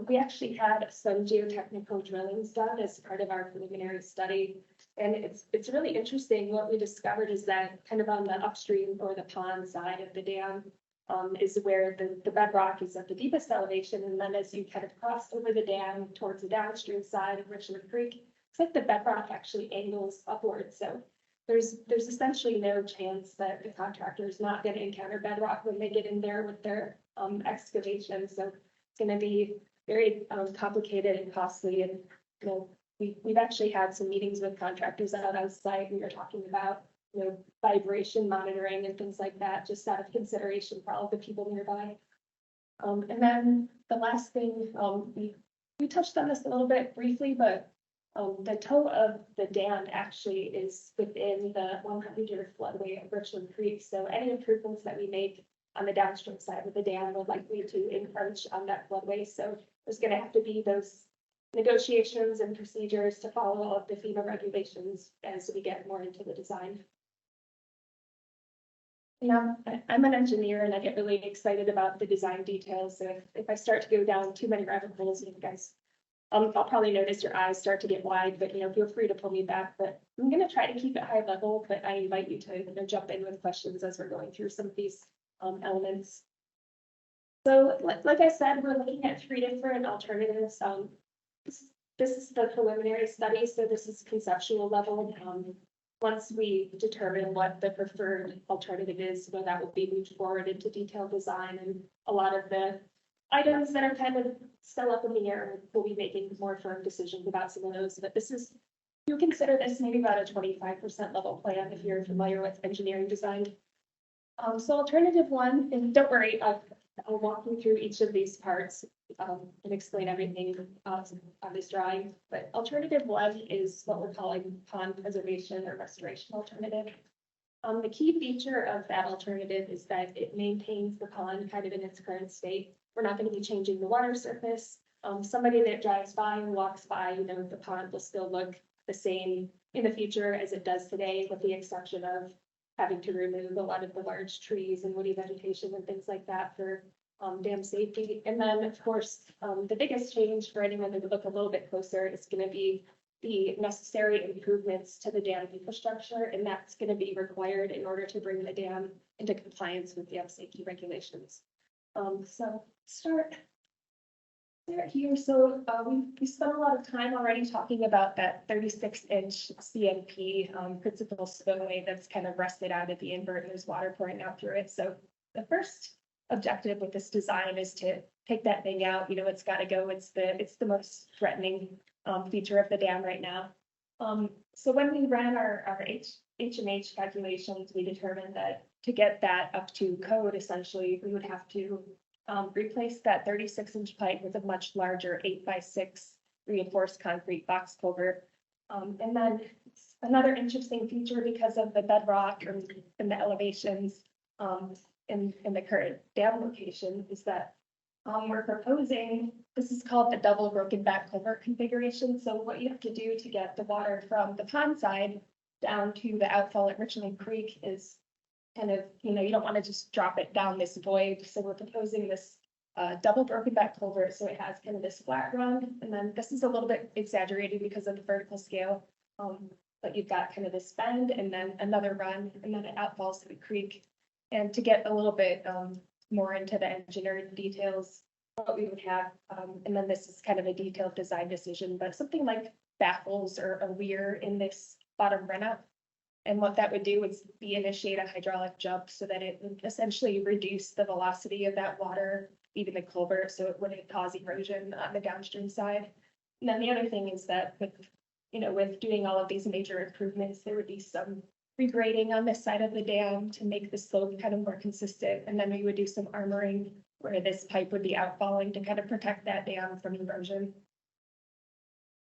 We actually had some geotechnical drillings done as part of our preliminary study. And it's really interesting. What we discovered is that kind of on the upstream or the pond side of the dam, is where the bedrock is at the deepest elevation. And then as you kind of cross over the dam towards the downstream side of Richland Creek, it's like the bedrock actually angles upwards. So there's essentially no chance that the contractor is not going to encounter bedrock when they get in there with their excavation. So it's going to be very complicated and costly. And you know, we've actually had some meetings with contractors out on site. We were talking about vibration monitoring and things like that, just out of consideration for all of the people nearby. And then the last thing, we touched on this a little bit briefly, but the toe of the dam actually is within the 100-year floodway of Richland Creek. So any improvements that we make on the downstream side of the dam will likely to encroach on that floodway. So there's going to have to be those negotiations and procedures to follow all of the FEMA regulations as we get more into the design. Yeah, I'm an engineer and I get really excited about the design details. So if I start to go down too many rabbit holes, you guys, I'll probably notice your eyes start to get wide, but feel free to pull me back. But I'm going to try to keep it high level, but I invite you to jump in with questions as we're going through some of these elements. So like I said, we're looking at 3 different alternatives. This is the preliminary study, so this is conceptual level. Once we determine what the preferred alternative is, that will be moved forward into detailed design, and a lot of the items that are kind of still up in the air, we'll be making more firm decisions about some of those. But this is, you consider this maybe about a 25% level plan if you're familiar with engineering design. So alternative 1, and don't worry, I'll walk you through each of these parts and explain everything on this drawing. But alternative 1 is what we're calling pond preservation or restoration alternative. The key feature of that alternative is that it maintains the pond kind of in its current state. We're not going to be changing the water surface. Somebody that drives by and walks by, the pond will still look the same in the future as it does today, with the exception of having to remove a lot of the large trees and woody vegetation and things like that for dam safety. And then, of course, the biggest change for anyone that would look a little bit closer is going to be the necessary improvements to the dam infrastructure, and that's going to be required in order to bring the dam into compliance with dam safety regulations. So start here. So we spent a lot of time already talking about that 36-inch CMP principal spillway that's kind of rusted out at the invert and there's water pouring out through it. So the first objective with this design is to take that thing out. It's got to go. It's the most threatening feature of the dam right now. So when we ran our H&H calculations, we determined that to get that up to code, essentially, we would have to replace that 36-inch pipe with a much larger 8x6 reinforced concrete box culvert. And then another interesting feature, because of the bedrock and the elevations in the current dam location, is that we're proposing, this is called the double broken back culvert configuration. So what you have to do to get the water from the pond side down to the outfall at Richland Creek is kind of, you don't want to just drop it down this void. So we're proposing this double broken back culvert. So it has kind of this flat run. And then this is a little bit exaggerated because of the vertical scale. But you've got kind of this bend and then another run, and then it outfalls to the creek. And to get a little bit more into the engineering details, what we would have, and then this is kind of a detailed design decision, but something like baffles or a weir in this bottom runout. And what that would do is initiate a hydraulic jump so that it would essentially reduce the velocity of that water, even the culvert, so it wouldn't cause erosion on the downstream side. And then the other thing is that with doing all of these major improvements, there would be some regrading on this side of the dam to make the slope kind of more consistent. And then we would do some armoring where this pipe would be outfalling to kind of protect that dam from erosion.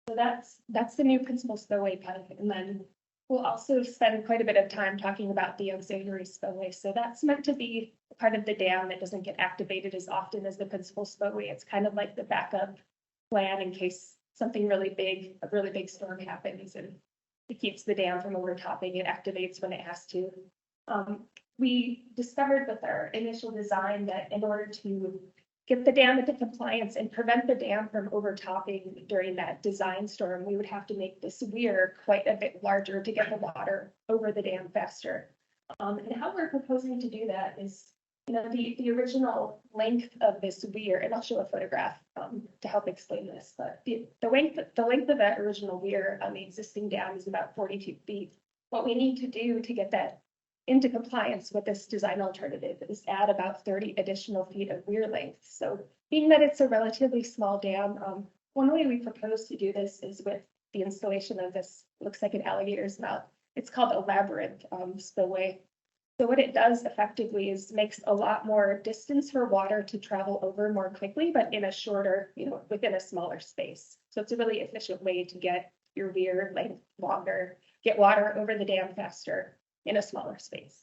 So that's the new principal spillway pipe. And then we'll also spend quite a bit of time talking about the auxiliary spillway. So that's meant to be part of the dam that doesn't get activated as often as the principal spillway. It's kind of like the backup plan in case something a really big storm happens, and it keeps the dam from overtopping. It activates when it has to. We discovered with our initial design that in order to get the dam into compliance and prevent the dam from overtopping during that design storm, we would have to make this weir quite a bit larger to get the water over the dam faster. And how we're proposing to do that is the original length of this weir, and I'll show a photograph, to help explain this, but the length of that original weir on the existing dam is about 42 feet. What we need to do to get that into compliance with this design alternative is add about 30 additional feet of weir length. So being that it's a relatively small dam, one way we propose to do this is with the installation of this, looks like an alligator's mouth. It's called a labyrinth spillway. So what it does effectively is makes a lot more distance for water to travel over more quickly, but in a shorter, within a smaller space. So it's a really efficient way to get your weir length longer, get water over the dam faster in a smaller space.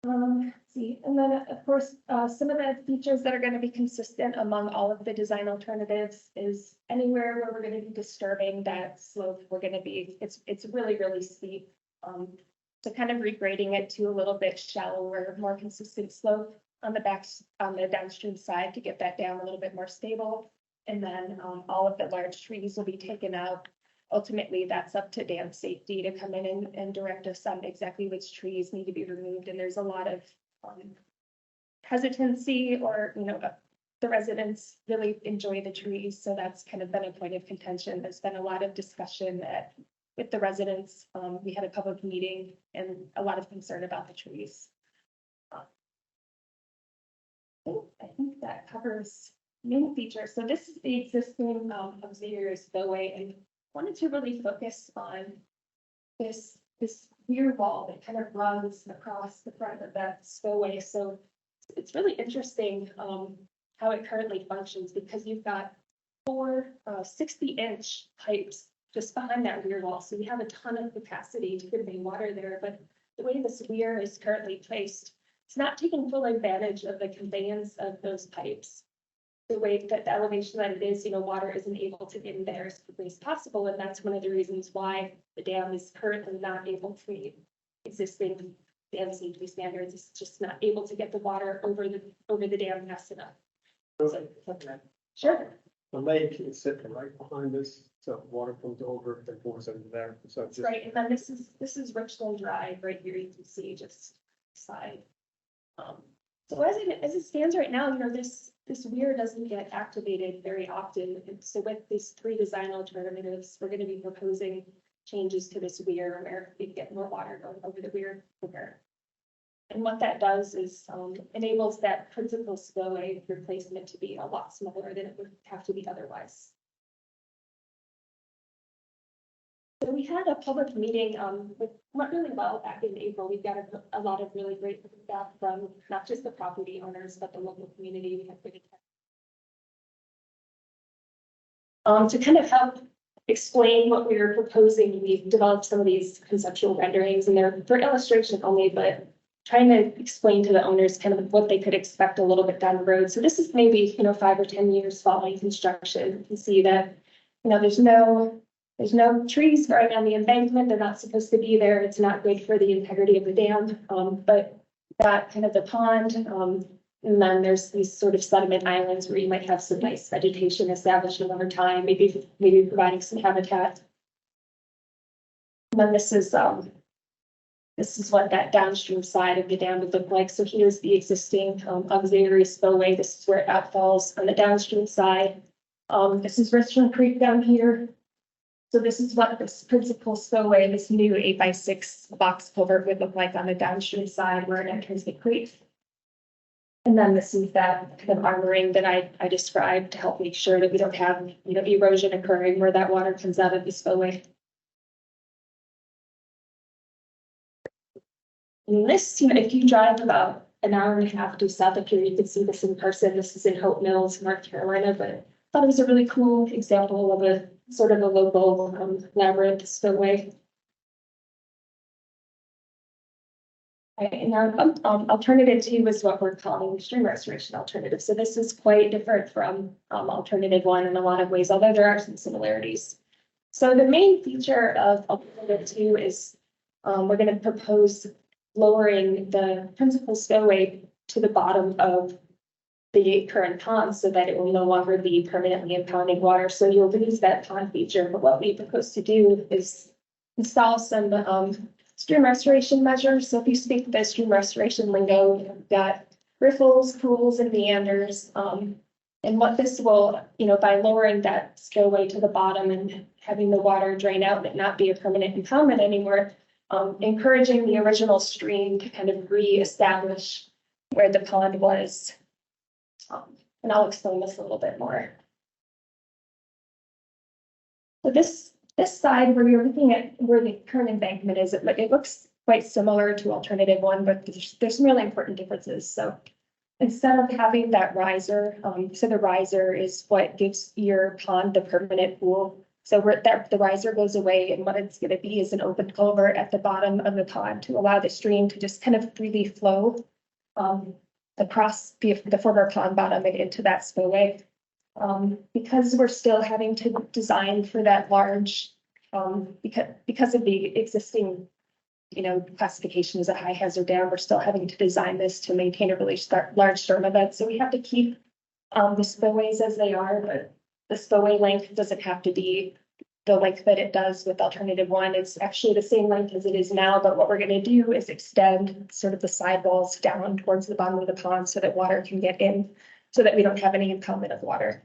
Let's see, and then of course, some of the features that are going to be consistent among all of the design alternatives is anywhere where we're going to be disturbing that slope, we're going to be, it's really, really steep. So kind of regrading it to a little bit shallower, more consistent slope on the downstream side to get that down a little bit more stable. And then all of the large trees will be taken out. Ultimately, that's up to dam safety to come in and direct us on exactly which trees need to be removed. And there's a lot of hesitancy, or, the residents really enjoy the trees. So that's kind of been a point of contention. There's been a lot of discussion with the residents. We had a public meeting and a lot of concern about the trees. I think that covers main features. So this is the existing auxiliary spillway, and wanted to really focus on this weir wall that kind of runs across the front of that spillway. So it's really interesting how it currently functions, because you've got four 60-inch pipes just behind that weir wall. So we have a ton of capacity to convey water there, but the way this weir is currently placed, it's not taking full advantage of the conveyance of those pipes. The way that the elevation that it is, water isn't able to get in there as quickly as possible. And that's one of the reasons why the dam is currently not able to meet existing dam safety standards. It's just not able to get the water over the dam fast enough. So, sure. The lake is sitting right behind us, so water comes over and pours into there. So That's right. And then this is Richland Drive right here. You can see just side. So as it stands right now, this weir doesn't get activated very often. And so with these three design alternatives, we're going to be proposing changes to this weir where we get more water going over the weir quicker. And what that does is enables that principal spillway replacement to be a lot smaller than it would have to be otherwise. So we had a public meeting went really well back in April. We got a lot of really great feedback from not just the property owners, but the local community. We had pretty to kind of help explain what we were proposing. We've developed some of these conceptual renderings, and they're for illustration only, but trying to explain to the owners kind of what they could expect a little bit down the road. So this is maybe 5 or 10 years following construction. You can see that there's no trees growing on the embankment. They're not supposed to be there. It's not good for the integrity of the dam. But got kind of the pond, and then there's these sort of sediment islands where you might have some nice vegetation establishing over time, maybe providing some habitat. And then this is what that downstream side of the dam would look like. So here's the existing auxiliary spillway. This is where it outfalls on the downstream side. This is Richland Creek down here. So this is what this principal spillway, this new 8x6 box culvert would look like on the downstream side where it enters the creek. And then this is that kind of armoring that I described to help make sure that we don't have erosion occurring where that water comes out of the spillway. And this, if you drive about an hour and a half to south of here, you can see this in person. This is in Hope Mills, North Carolina, but I thought it was a really cool example of a sort of a local labyrinth spillway. And our alternative 2 is what we're calling stream restoration alternative. So this is quite different from alternative 1 in a lot of ways, although there are some similarities. So the main feature of alternative 2 is we're going to propose lowering the principal spillway to the bottom of the current pond so that it will no longer be permanently impounding water. So you'll lose that pond feature. But what we propose to do is install some stream restoration measures. So if you speak the stream restoration lingo, you've got riffles, pools, and meanders. And what this will, by lowering that spillway to the bottom and having the water drain out and not be a permanent impoundment anymore, encouraging the original stream to kind of reestablish where the pond was. And I'll explain this a little bit more. So this side where you're looking at where the current embankment is, it looks quite similar to alternative one, but there's some really important differences. So instead of having that riser, so the riser is what gives your pond the permanent pool. So the riser goes away, and what it's going to be is an open culvert at the bottom of the pond to allow the stream to just kind of freely flow across the former pond bottom and into that spillway. Because we're still having to design for that large, because of the existing, classification as a high hazard dam, we're still having to design this to maintain a really large storm event. So we have to keep the spillways as they are, but the spillway length doesn't have to be the length that it does with alternative one. It's actually the same length as it is now, but what we're going to do is extend sort of the sidewalls down towards the bottom of the pond so that water can get in, so that we don't have any impoundment of water.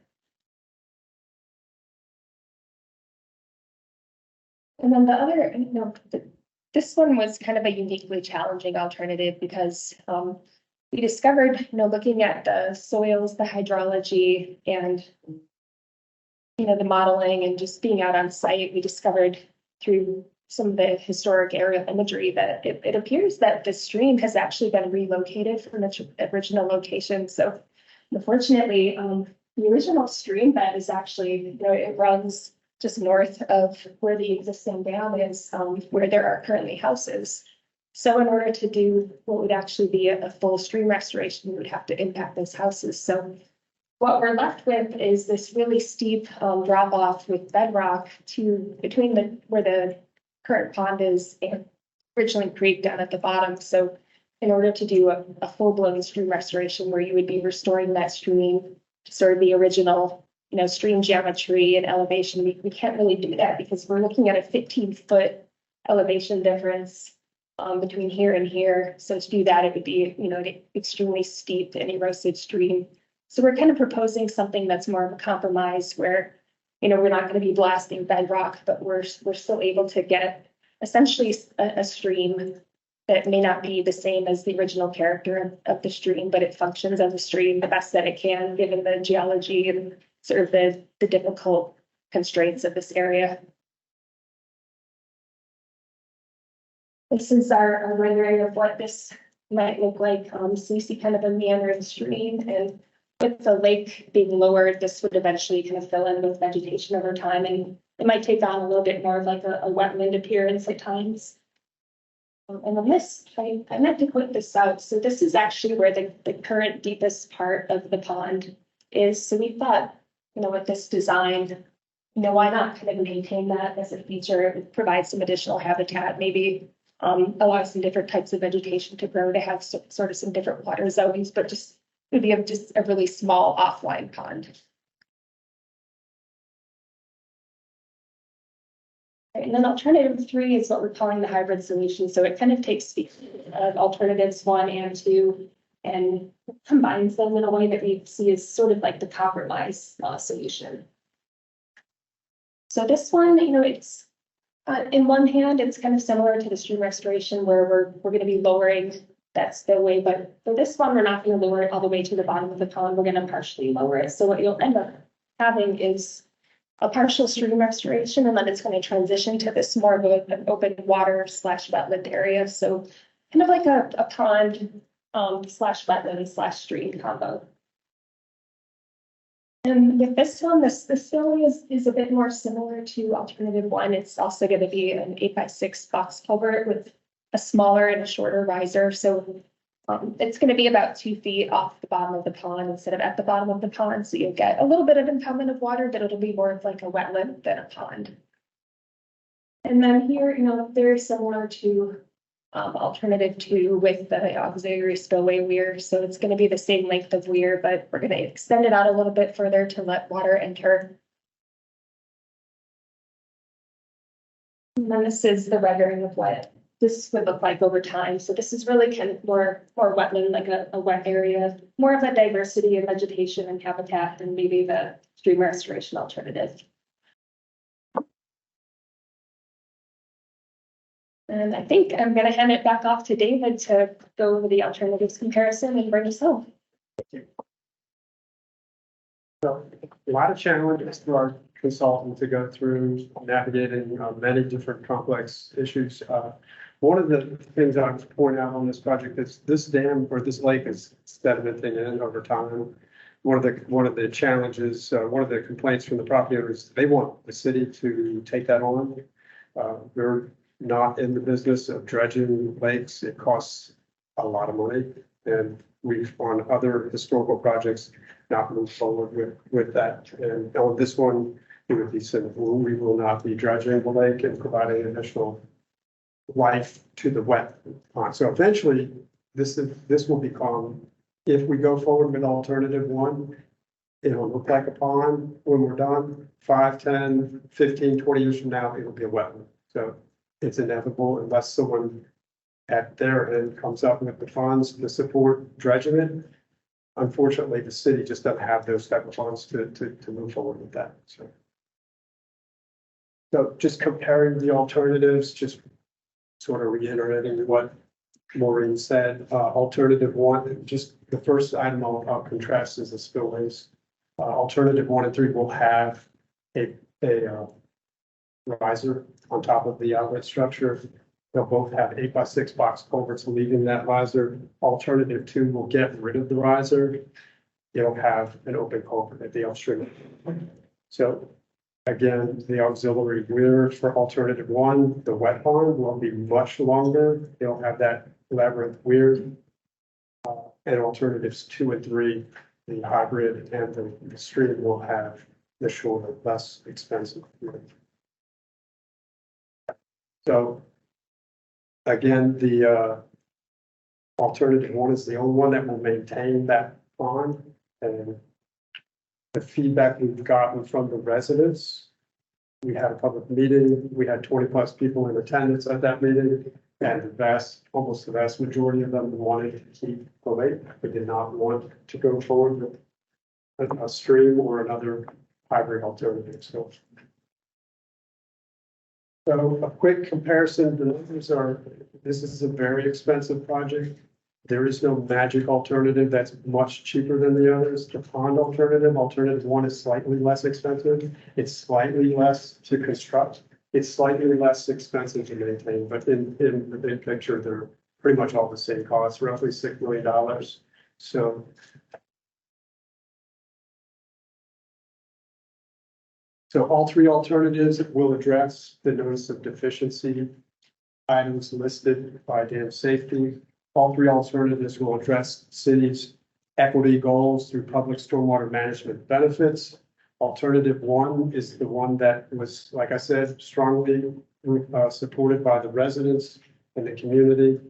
And then the other, this one was kind of a uniquely challenging alternative because we discovered, looking at the soils, the hydrology, and the modeling and just being out on site, we discovered through some of the historic aerial imagery that it appears that the stream has actually been relocated from its original location. So unfortunately, the original stream bed is actually, it runs just north of where the existing dam is, where there are currently houses. So in order to do what would actually be a full stream restoration, we would have to impact those houses. So what we're left with is this really steep drop off with bedrock between where the current pond is and Ridgeland Creek down at the bottom. So in order to do a full-blown stream restoration where you would be restoring that stream to sort of the original, stream geometry and elevation, we can't really do that because we're looking at a 15-foot elevation difference between here and here. So to do that, it would be, an extremely steep and erosive stream. So we're kind of proposing something that's more of a compromise where, we're not going to be blasting bedrock, but we're still able to get essentially a stream that may not be the same as the original character of the stream, but it functions as a stream the best that it can, given the geology and sort of the difficult constraints of this area. This is our rendering of what this might look like. So you see kind of a meandering stream, and with the lake being lowered, this would eventually kind of fill in with vegetation over time, and it might take on a little bit more of like a wetland appearance at times. And then this, I meant to put this out. So this is actually where the current deepest part of the pond is. So we thought, with this design, why not kind of maintain that as a feature, provide some additional habitat, maybe allow some different types of vegetation to grow, to have sort of some different water zones, but just it would be just a really small offline pond. And then alternative 3 is what we're calling the hybrid solution. So it kind of takes of alternatives 1 and 2 and combines them in a way that we see as sort of like the compromise solution. So this one, it's in one hand, it's kind of similar to the stream restoration where we're going to be lowering that spillway, but for this one, we're not going to lower it all the way to the bottom of the pond. We're going to partially lower it. So what you'll end up having is a partial stream restoration, and then it's going to transition to this more of an open water / wetland area. So kind of like a pond / wetland / stream combo. And with this one, this spillway is a bit more similar to alternative 1. It's also going to be an 8x6 box culvert with a smaller and a shorter riser. So it's going to be about 2 feet off the bottom of the pond instead of at the bottom of the pond. So you'll get a little bit of impoundment of water, but it'll be more of like a wetland than a pond. And then here, very similar to alternative 2 with the auxiliary spillway weir. So it's going to be the same length of weir, but we're going to extend it out a little bit further to let water enter. And then this is the rendering of what this would look like over time. So this is really kind of more wetland, like a wet area, more of a diversity of vegetation and habitat than maybe the stream restoration alternative. And I think I'm going to hand it back off to David to go over the alternatives comparison and bring us home. So a lot of challenges for our consultant to go through navigating many different complex issues. One of the things I would point out on this project is this dam or this lake is sedimenting in over time. One of the challenges, one of the complaints from the property owners, they want the city to take that on. We're not in the business of dredging lakes. It costs a lot of money, and we've on other historical projects not moved forward with that. And on this one, it would be simple. We will not be dredging the lake and providing additional life to the wet pond. So eventually, this will become, if we go forward with alternative one, it'll look like a pond when we're done. 5, 10, 15, 20 years from now, it'll be a wetland. So it's inevitable unless someone at their end comes up with the funds to support dredging it. Unfortunately, the city just doesn't have those type of funds to move forward with that. So just comparing the alternatives, just sort of reiterating what Maureen said. Alternative one, just the first item I'll contrast is the spillways. Alternative 1 and 3 will have a riser on top of the outlet structure. They'll both have 8x6 box culverts leaving that riser. Alternative 2 will get rid of the riser. It'll have an open culvert at the upstream. So again, the auxiliary weir for alternative 1, the wet pond will be much longer. They'll have that labyrinth weir. And alternatives 2 and 3, the hybrid and the stream will have the shorter, less expensive weir. So again, the alternative 1 is the only one that will maintain that pond. And the feedback we've gotten from the residents, we had a public meeting, we had 20+ people in attendance at that meeting, and almost the vast majority of them wanted to keep the lake. They did not want to go forward with a stream or another hybrid alternative. So a quick comparison, the numbers are, this is a very expensive project. There is no magic alternative that's much cheaper than the others. The pond alternative 1 is slightly less expensive. It's slightly less to construct. It's slightly less expensive to maintain, but in the big picture, they're pretty much all the same cost, roughly $6 million. So all 3 alternatives will address the notice of deficiency items listed by dam safety. All 3 alternatives will address city's equity goals through public stormwater management benefits. Alternative 1 is the one that was, like I said, strongly supported by the residents and the community.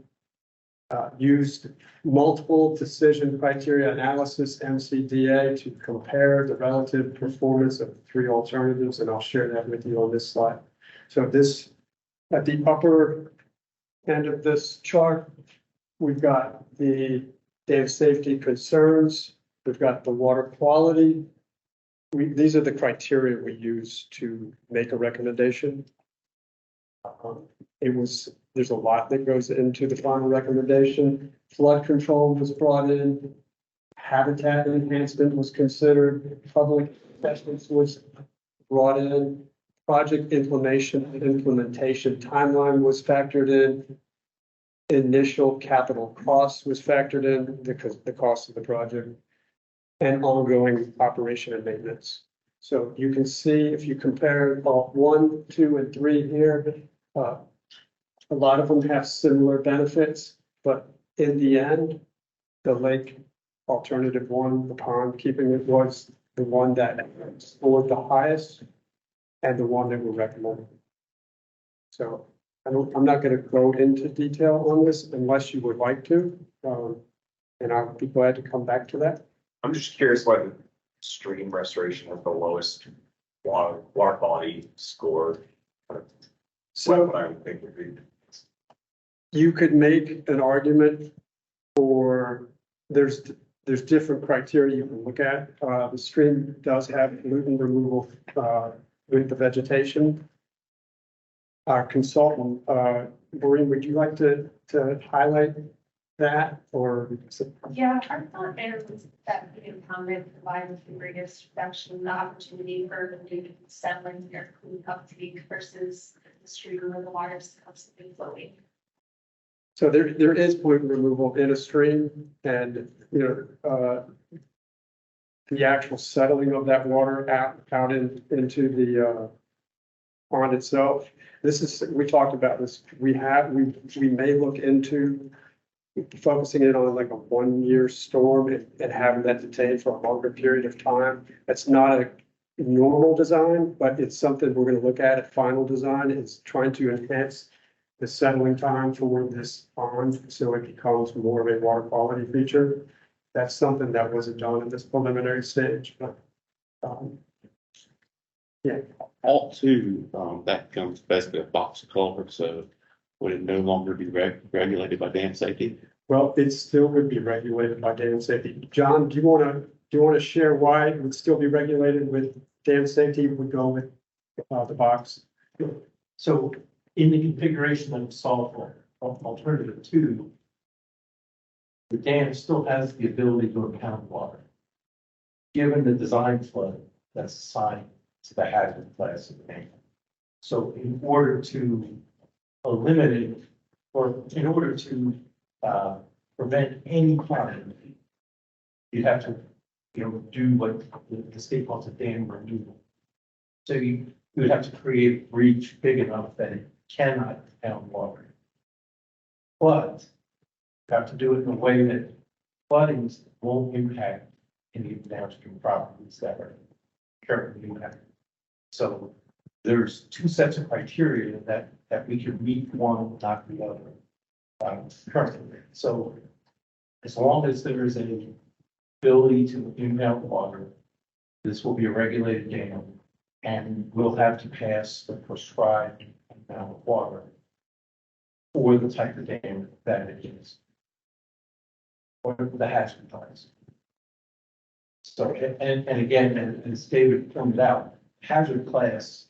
Used multiple decision criteria analysis, MCDA, to compare the relative performance of the 3 alternatives, and I'll share that with you on this slide. So this, at the upper end of this chart, we've got the dam safety concerns, we've got the water quality. These are the criteria we use to make a recommendation. There's a lot that goes into the final recommendation. Flood control was brought in, habitat enhancement was considered, public investments was brought in, project implementation timeline was factored in, initial capital costs was factored in because the cost of the project, and ongoing operation and maintenance. So you can see if you compare all 1, 2, and 3 here, a lot of them have similar benefits, but in the end, the lake alternative 1, the pond keeping it, was the one that scored the highest and the one that we recommended. So I'm not going to go into detail on this unless you would like to, and I'll be glad to come back to that. I'm just curious why the stream restoration has the lowest water quality score. So what I would think would be. you could make an argument for, there's different criteria you can look at. The stream does have pollutant removal, with the vegetation. Our consultant, Maureen, would you like to highlight that or? Yeah, our thought there was that the comment provides the greatest reduction, the opportunity for the settling their clean uptake versus the stream where the water's constantly flowing. So there is pollutant removal in a stream and, the actual settling of that water out into the, pond itself. This is, we talked about this, we may look into focusing it on like a 1-year storm and having that detained for a longer period of time. That's not a normal design, but it's something we're gonna look at final design, is trying to enhance the settling time for this pond, so it becomes more of a water quality feature. That's something that wasn't done at this preliminary stage, but, yeah. Alt two, that becomes basically a box of culvert, so would it no longer be regulated by dam safety? Well, it still would be regulated by dam safety. John, do you wanna share why it would still be regulated with dam safety, would go with, the box? So in the configuration of solve for alternative two, the dam still has the ability to impound water. Given the design flow that's assigned to the hazard class of the dam. So in order to eliminate, or in order to prevent any harm, you have to, do what the state calls a dam removal. So you would have to create a breach big enough that it cannot impound water. But you have to do it in a way that floodings won't impact any downstream properties that are currently impacted. So there's two sets of criteria that we can meet one, not the other, currently. So as long as there is an ability to impound water, this will be a regulated dam, and we'll have to pass the prescribed amount of water for the type of dam that it is, or the hazard class. So, and again, as David pointed out, hazard class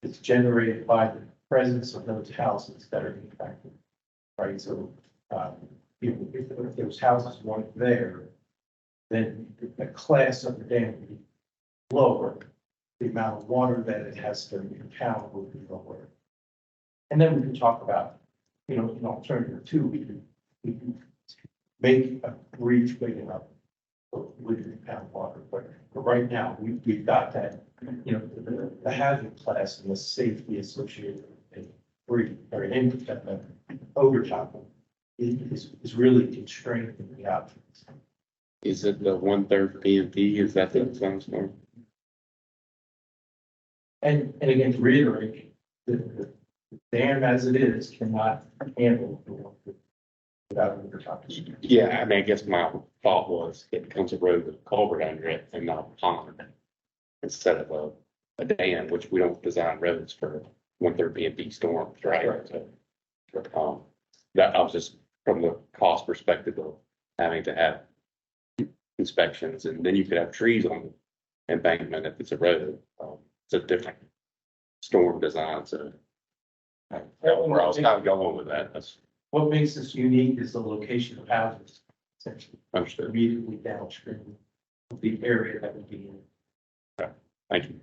is generated by the presence of those houses that are impacted, right? So, if those houses weren't there, then the class of the dam would be lower. The amount of water that it has to impound would be lower. And then we can talk about, an alternative too, we can make a breach big enough with impound water, but right now, we've got that, the hazard class and the safety associated with a breach or an overtop is really constrained in the options. Is it the 1/3 PMP? Is that the design form? And again, to reiterate, the dam as it is cannot handle the water without overtopping. Yeah, I mean, I guess my thought was it becomes a road with a culvert under it and not a pond instead of a dam, which we don't design roads for 1/3 PMP storms, right? Right. So, that I was just from the cost perspective of having to have inspections, and then you could have trees on the embankment if it's a road. It's a different storm design, so where I was kind of going with that, that's What makes this unique is the location of houses, essentially, understood. immediately downstream of the area that would be in. Thank you.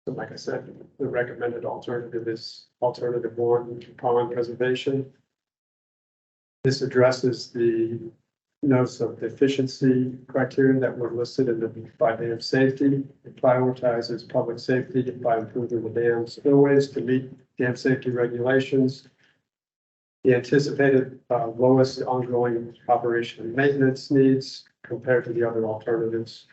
So like I said, the recommended alternative is alternative one, pond preservation. This addresses the notice of deficiency criteria that were listed in the by dam safety. It prioritizes public safety by improving the dam spillways to meet dam safety regulations. The anticipated lowest ongoing operation and maintenance needs compared to the other alternatives.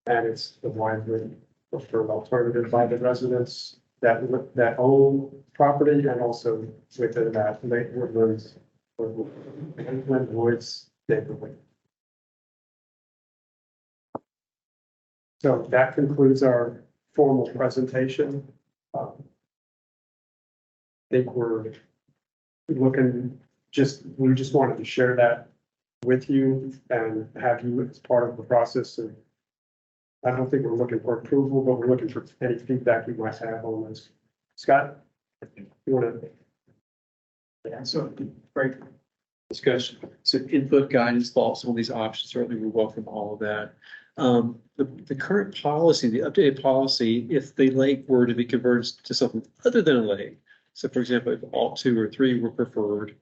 And it's the widely preferred alternative by the residents that own property and also within that lake woodlands or inland woods neighborhood. So that concludes our formal presentation. think we're looking, we just wanted to share that with you and have you as part of the process. And I don't think we're looking for approval, but we're looking for any feedback you might have on this. Scott, you want to? Yeah, so great discussion. So input, guidance, thoughts on these options, certainly we welcome all of that. The current policy, the updated policy, if the lake were to be converted to something other than a lake, so for example, if alt 2 or 3 were preferred,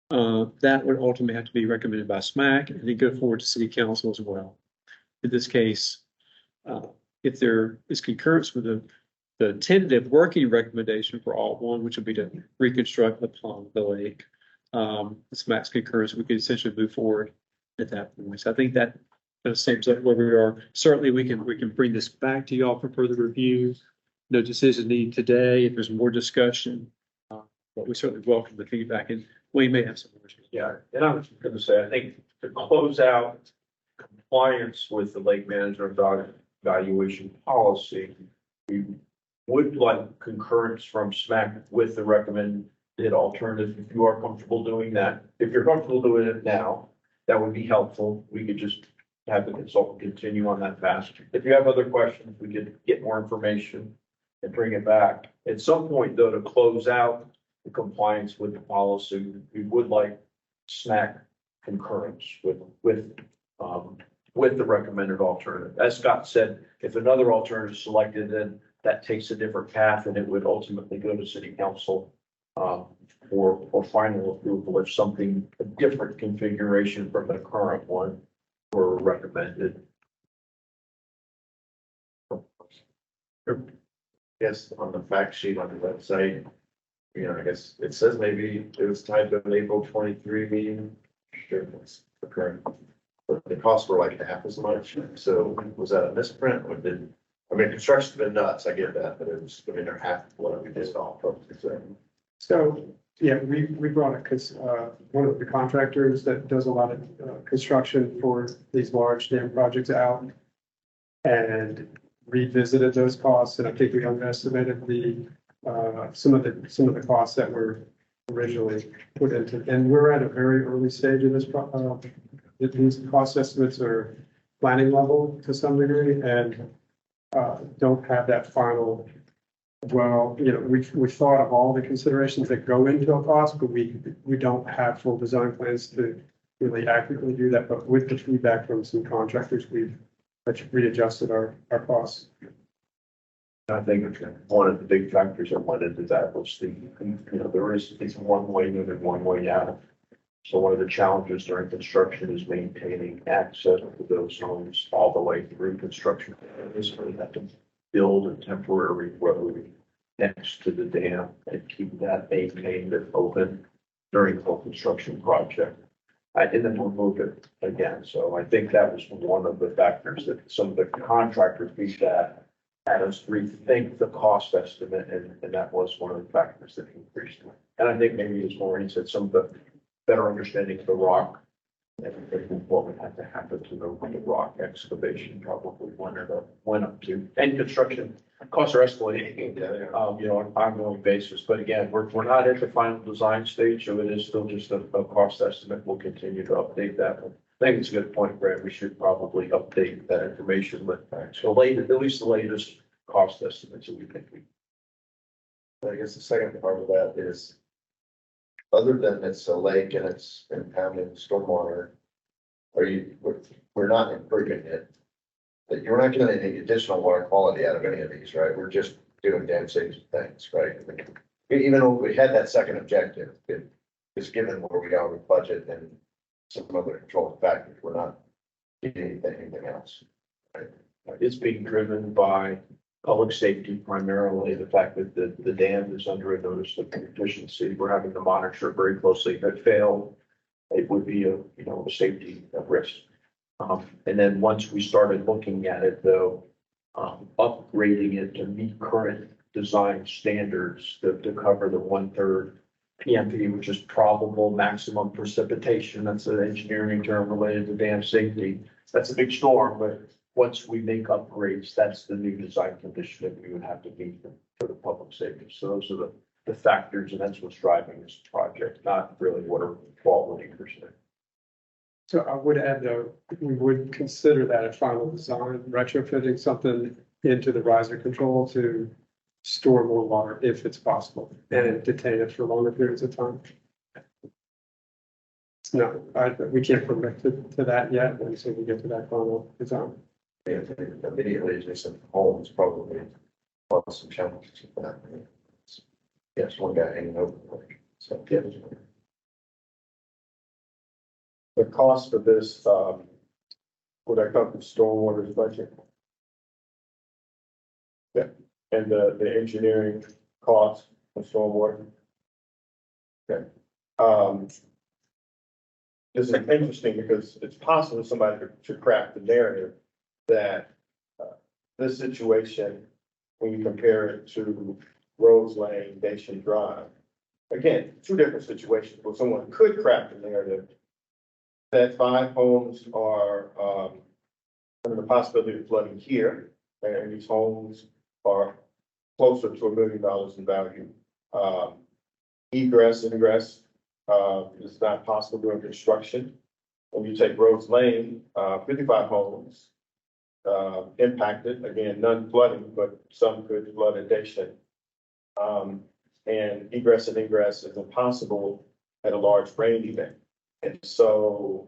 that would ultimately have to be recommended by SMAC and then go forward to city council as well. In this case, if there is concurrence with the tentative working recommendation for alt 1, which would be to reconstruct the lake, SMAC's concurrence, we could essentially move forward at that point. So I think that kind of sums up where we are. Certainly, we can bring this back to y'all for further review. No decision needed today. If there's more discussion, but we certainly welcome the feedback, and we may have some more. Yeah, and I was going to say, I think to close out compliance with the lake management evaluation policy, we would like concurrence from SMAC with the recommended alternative. If you are comfortable doing that, if you're comfortable doing it now, that would be helpful. We could just have the consultant continue on that path. If you have other questions, we could get more information and bring it back. At some point, though, to close out the compliance with the policy, we would like SMAC concurrence with the recommended alternative. As Scott said, if another alternative is selected, then that takes a different path and it would ultimately go to city council for final approval if something, a different configuration from the current one were recommended. Yes, on the fact sheet on the website, I guess it says maybe it was tied to an April 23 meeting. Sure, it's the current, but the costs were like half as much. So was that a misprint or construction's been nuts, I get that, but they're half of what we did all from. So, yeah, we brought it because one of the contractors that does a lot of construction for these large dam projects out and revisited those costs, and I think we underestimated some of the costs that were originally put into, and we're at a very early stage of this. These cost estimates are planning level to some degree, and don't have that final. Well, we thought of all the considerations that go into a cost, but we don't have full design plans to really accurately do that. But with the feedback from some contractors, we've readjusted our costs. I think one of the big factors that went into that was it's one way in and one way out. So one of the challenges during construction is maintaining access to those homes all the way through construction. So we have to build a temporary road next to the dam and keep that maintained and open during the whole construction project. And then we'll move it again. So I think that was one of the factors that some of the contractors had us rethink the cost estimate, and that was one of the factors that increased it. And I think maybe as Maureen said, some of the better understanding of the rock and what would have to happen to the rock excavation probably went up to, and construction costs are escalating, on an ongoing basis. But again, we're not at the final design stage, so it is still just a cost estimate. We'll continue to update that. I think it's a good point, Brad. We should probably update that information with at least the latest cost estimates that we think I guess the second part of that is, other than it's a lake and it's impounding stormwater, we're not improving it. That you're not getting any additional water quality out of any of these, right? We're just doing dam safety things, right? Even though we had that second objective, just given where we are with budget and some other controlling factors, we're not getting anything else. Right? it's being driven by public safety primarily, the fact that the dam is under a notice of deficiency. We're having to monitor very closely. If it failed, it would be a safety risk. And then once we started looking at it though, upgrading it to meet current design standards to cover the 1/3 PMP, which is probable maximum precipitation. That's an engineering term related to dam safety. That's a big storm, but once we make upgrades, that's the new design condition that we would have to meet for the public safety. So those are the factors, and that's what's driving this project, not really water quality per se. So I would add though, we would consider that a final design, retrofitting something into the riser control to store more water if it's possible and detain it for longer periods of time. No, we can't commit to that yet until we get to that final design. Immediately adjacent homes probably cause some challenges with that. Yes, one guy hanging over. So, yeah. The cost of this, would I come from stormwater's budget? Yeah, and the engineering cost of stormwater? Okay. This is interesting because it's possible somebody to craft the narrative that this situation, when you compare it to Rose Lane, Dacian Drive, again, two different situations, where someone could craft the narrative that 5 homes are under the possibility of flooding here, and these homes are closer to $1 million in value. Egress, ingress is not possible during construction. When you take Rose Lane, 55 homes impacted, again, none flooding, but some could flood adjacent. And egress and ingress is impossible at a large rain event. And so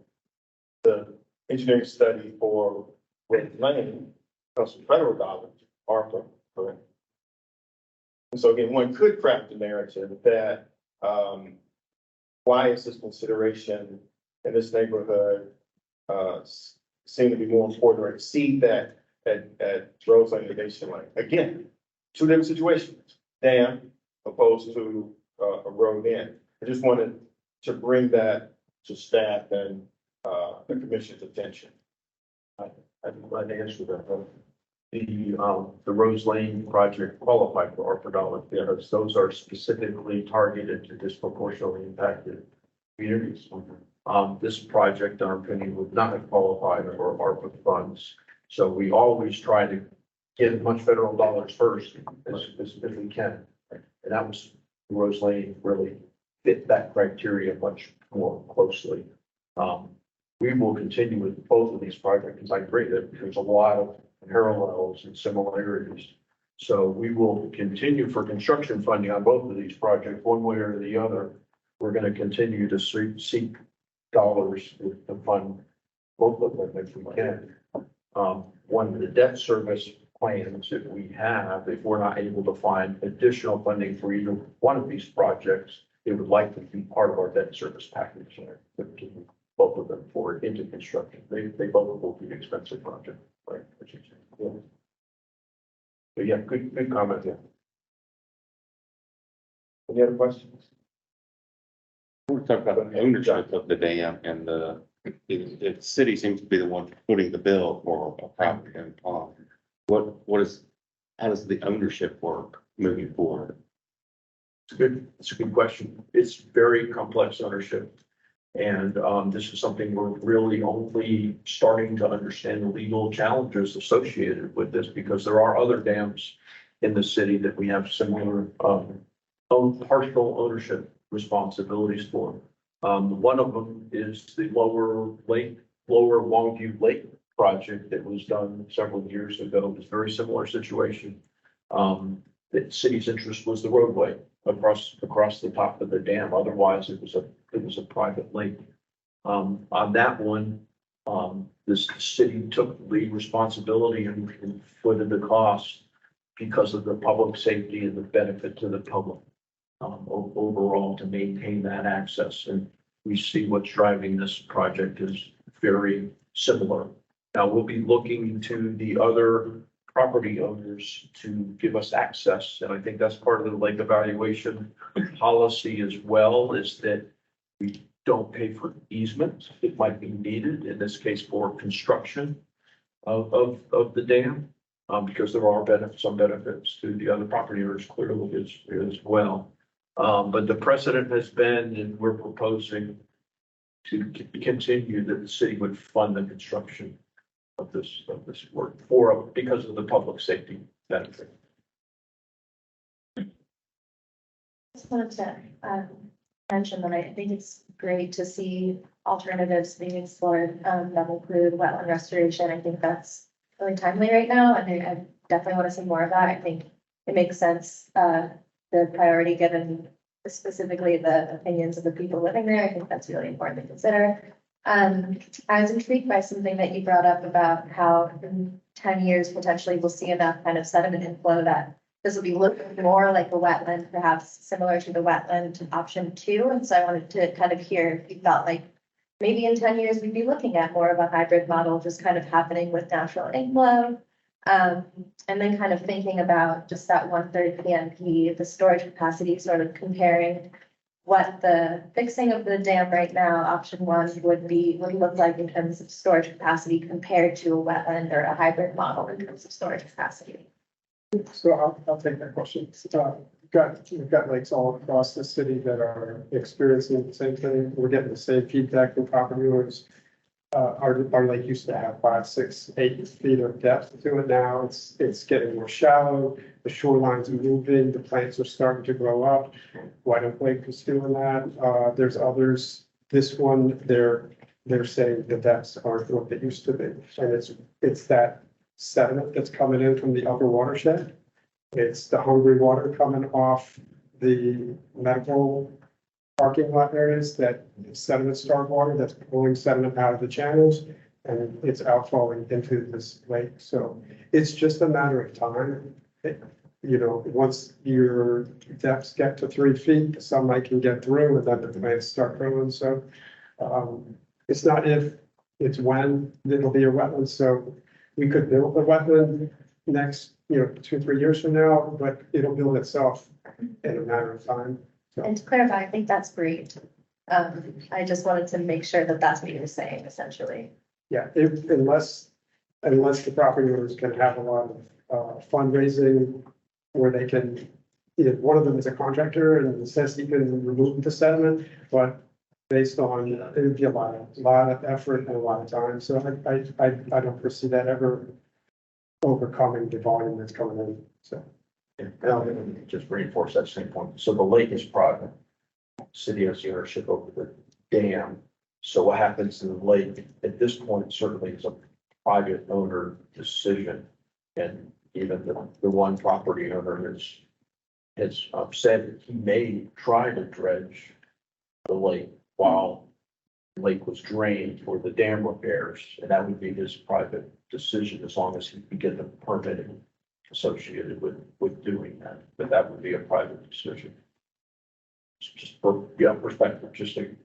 the engineering study for Rose Lane comes from federal dollars, ARPA, correct? And so again, one could craft a narrative that why is this consideration in this neighborhood seem to be more important or exceed that at Rose Lane and Dacian Lane? Again, two different situations, dam opposed to a road in. I just wanted to bring that to staff and the commission's attention. I'm glad to answer that. The Rose Lane project qualified for ARPA dollars because those are specifically targeted to disproportionately impacted communities. This project, in our opinion, would not have qualified for ARPA funds. So we always try to get as much federal dollars first as we can. And that was, Rose Lane really fit that criteria much more closely. We will continue with both of these projects because I agree that there's a lot of parallels and similarities. So we will continue for construction funding on both of these projects, one way or the other. We're going to continue to seek dollars to fund both of them if we can. One of the debt service plans that we have, if we're not able to find additional funding for either one of these projects, it would likely be part of our debt service package. Both of them forward into construction. They both will be expensive projects, right? Yeah. But yeah, good comment. Yeah. Any other questions? We're talking about the ownership of the dam and the city seems to be the one footing the bill for a property and pond. How does the ownership work moving forward? It's a good question. It's very complex ownership. And this is something we're really only starting to understand the legal challenges associated with this because there are other dams in the city that we have similar partial ownership responsibilities for. One of them is the Lower Longview Lake project that was done several years ago. It was a very similar situation. The city's interest was the roadway across the top of the dam. Otherwise, it was a private lake. On that one, the city took the responsibility and footed the cost because of the public safety and the benefit to the public overall to maintain that access. And we see what's driving this project is very similar. Now we'll be looking to the other property owners to give us access. And I think that's part of the lake evaluation policy as well, is that we don't pay for easement. It might be needed, in this case, for construction of the dam, because there are some benefits to the other property owners clearly as well. But the precedent has been, and we're proposing to continue that the city would fund the construction of this work because of the public safety benefit. Just wanted to mention that I think it's great to see alternatives being explored that include wetland restoration. I think that's really timely right now, and I definitely want to see more of that. I think it makes sense, the priority given specifically the opinions of the people living there. I think that's really important to consider. I was intrigued by something that you brought up about how in 10 years, potentially we'll see enough kind of sediment inflow that this will be looking more like a wetland, perhaps similar to the wetland option 2. And so I wanted to kind of hear if you felt like maybe in 10 years, we'd be looking at more of a hybrid model, just kind of happening with natural inflow. And then kind of thinking about just that 1/3 PMP, the storage capacity, sort of comparing what the fixing of the dam right now, option 1 would look like in terms of storage capacity compared to a wetland or a hybrid model in terms of storage capacity. So I'll take that question. We've got lakes all across the city that are experiencing the same thing. We're getting the same feedback from property owners. Our lake used to have 5, 6, 8 feet of depth to it. Now it's getting more shallow. The shoreline's moving. The plants are starting to grow up. White Oak Lake is doing that. There's others. This one, they're saying the depths aren't what they used to be, and it's that sediment that's coming in from the upper watershed. It's the hungry water coming off the medical parking lot areas, that sediment starved water that's pulling sediment out of the channels, and it's outflowing into this lake. So it's just a matter of time. Once your depths get to 3 feet, the sunlight can get through, and then the plants start growing. So it's not if, it's when it'll be a wetland. So we could build a wetland next, 2, 3 years from now, but it'll build itself in a matter of time. So. And to clarify, I think that's great. I just wanted to make sure that that's what you were saying, essentially. Yeah, unless the property owners can have a lot of fundraising where they can, one of them is a contractor and says he can remove the sediment, but based on, it would be a lot of effort and a lot of time. So I don't foresee that ever overcoming the volume that's coming in, so. And I'm gonna just reinforce that same point. So the lake is private. City has the ownership over the dam. So what happens to the lake at this point certainly is a private owner decision. And even the one property owner has said that he may try to dredge the lake while the lake was drained for the dam repairs. And that would be his private decision as long as he can get the permitting associated with doing that, but that would be a private decision. Just for, perspective, just to.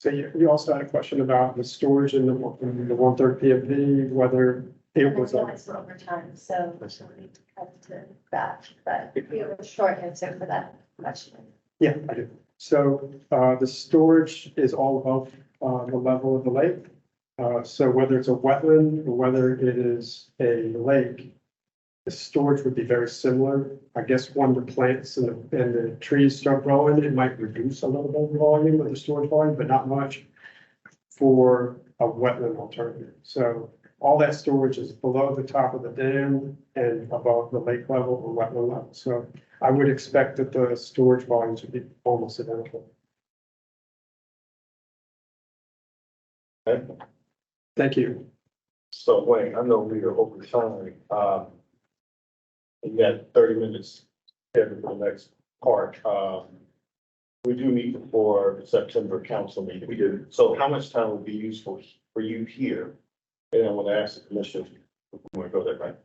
So you also had a question about the storage in the 1/3 PMP, whether it was. That's over time, so we have to back, but we have a short answer for that question. Yeah, I do. So the storage is all above the level of the lake. So whether it's a wetland or whether it is a lake, the storage would be very similar. I guess when the plants and the trees start growing, it might reduce a little bit of the volume of the storage volume, but not much for a wetland alternative. So all that storage is below the top of the dam and above the lake level or wetland level. So I would expect that the storage volumes would be almost identical. Okay. Thank you. So Wayne, I know we are over time. You got 30 minutes scheduled for the next part. We do meet for the September council meeting. We do. So how much time would be useful for you here? And I want to ask the commission, if we want to go there, right?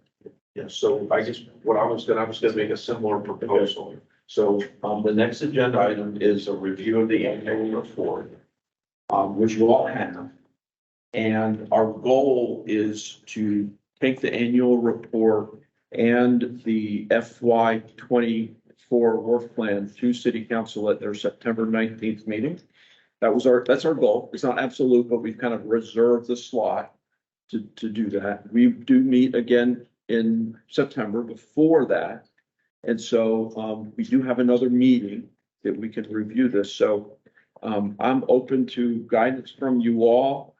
Yeah, so I guess I was gonna make a similar proposal. So, the next agenda item is a review of the annual report, which you all have. And our goal is to take the annual report and the FY 24 work plan to city council at their September 19th meeting. That's our goal. It's not absolute, but we've kind of reserved the slot to do that. We do meet again in September before that. And so, we do have another meeting that we can review this. So, I'm open to guidance from you all.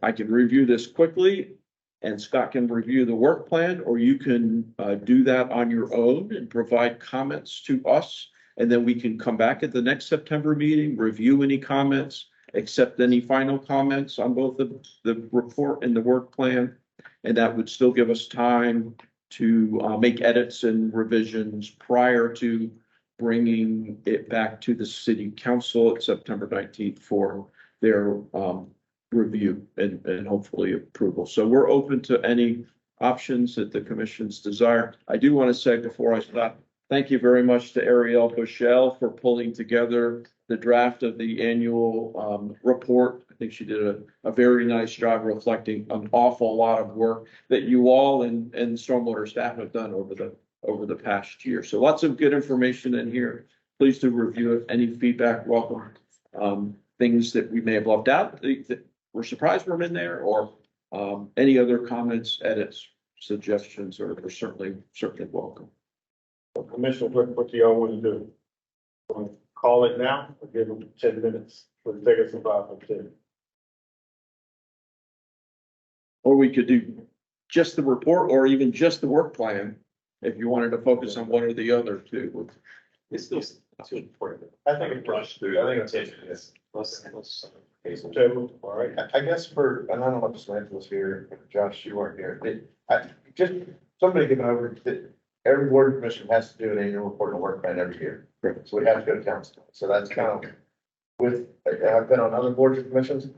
I can review this quickly and Scott can review the work plan, or you can do that on your own and provide comments to us. And then we can come back at the next September meeting, review any comments, accept any final comments on both the report and the work plan. And that would still give us time to make edits and revisions prior to bringing it back to the city council at September 19th for their review and hopefully approval. So we're open to any options that the commission's desire. I do want to say before I stop, thank you very much to Ariel Bushell for pulling together the draft of the annual report. I think she did a very nice job reflecting an awful lot of work that you all and stormwater staff have done over the past year. So lots of good information in here. Please do review it. Any feedback, welcome. Things that we may have left out that we're surprised we're in there, or any other comments, edits, suggestions are certainly welcome. Commissioner, what do y'all want to do? Want to call it now or give them 10 minutes? It'll take us about 10. Or we could do just the report or even just the work plan if you wanted to focus on one or the other too. It's still too important. I think it's Rush through. I think it's. table. All right. I guess and I don't know if Samantha was here, Josh, you weren't here. Just somebody given over that every board commission has to do an annual report and work plan every year. Correct. So we have to go to council. So that's kind of I've been on other boards and commissions,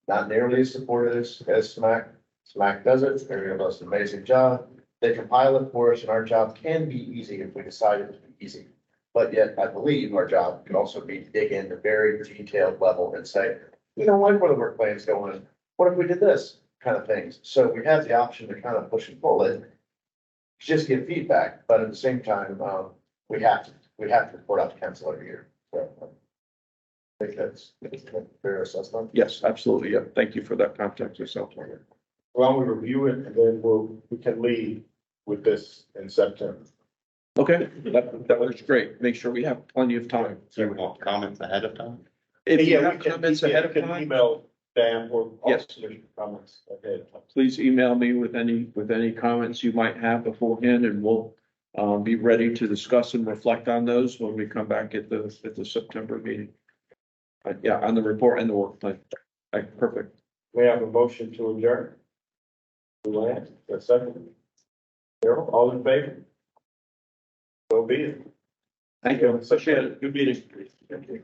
not nearly as supportive as SMAC. SMAC does it. Everybody does an amazing job. They compile it for us, and our job can be easy if we decide it to be easy. But yet, I believe our job could also be to dig into very detailed level and say, you know, like where the work plan is going, what if we did this kind of things? So we have the option to kind of push and pull it, just get feedback, but at the same time, we have to report out to council every year. So I think that's a fair assessment. Yes, absolutely. Yeah. Thank you for that context yourself. Well, we review it and then we can lead with this in September. Okay, that works great. Make sure we have plenty of time. So you want comments ahead of time? If you we have can- comments yeah, ahead you of can time, Email Dan or Yes. comments ahead of time. please email me with any comments you might have beforehand, and we'll be ready to discuss and reflect on those when we come back at the September meeting. Yeah, on the report and the work plan. Perfect. We have a motion to adjourn. Luann, a second. Darrell, all in favor? So be it. Thank you. Appreciate it. Good meeting.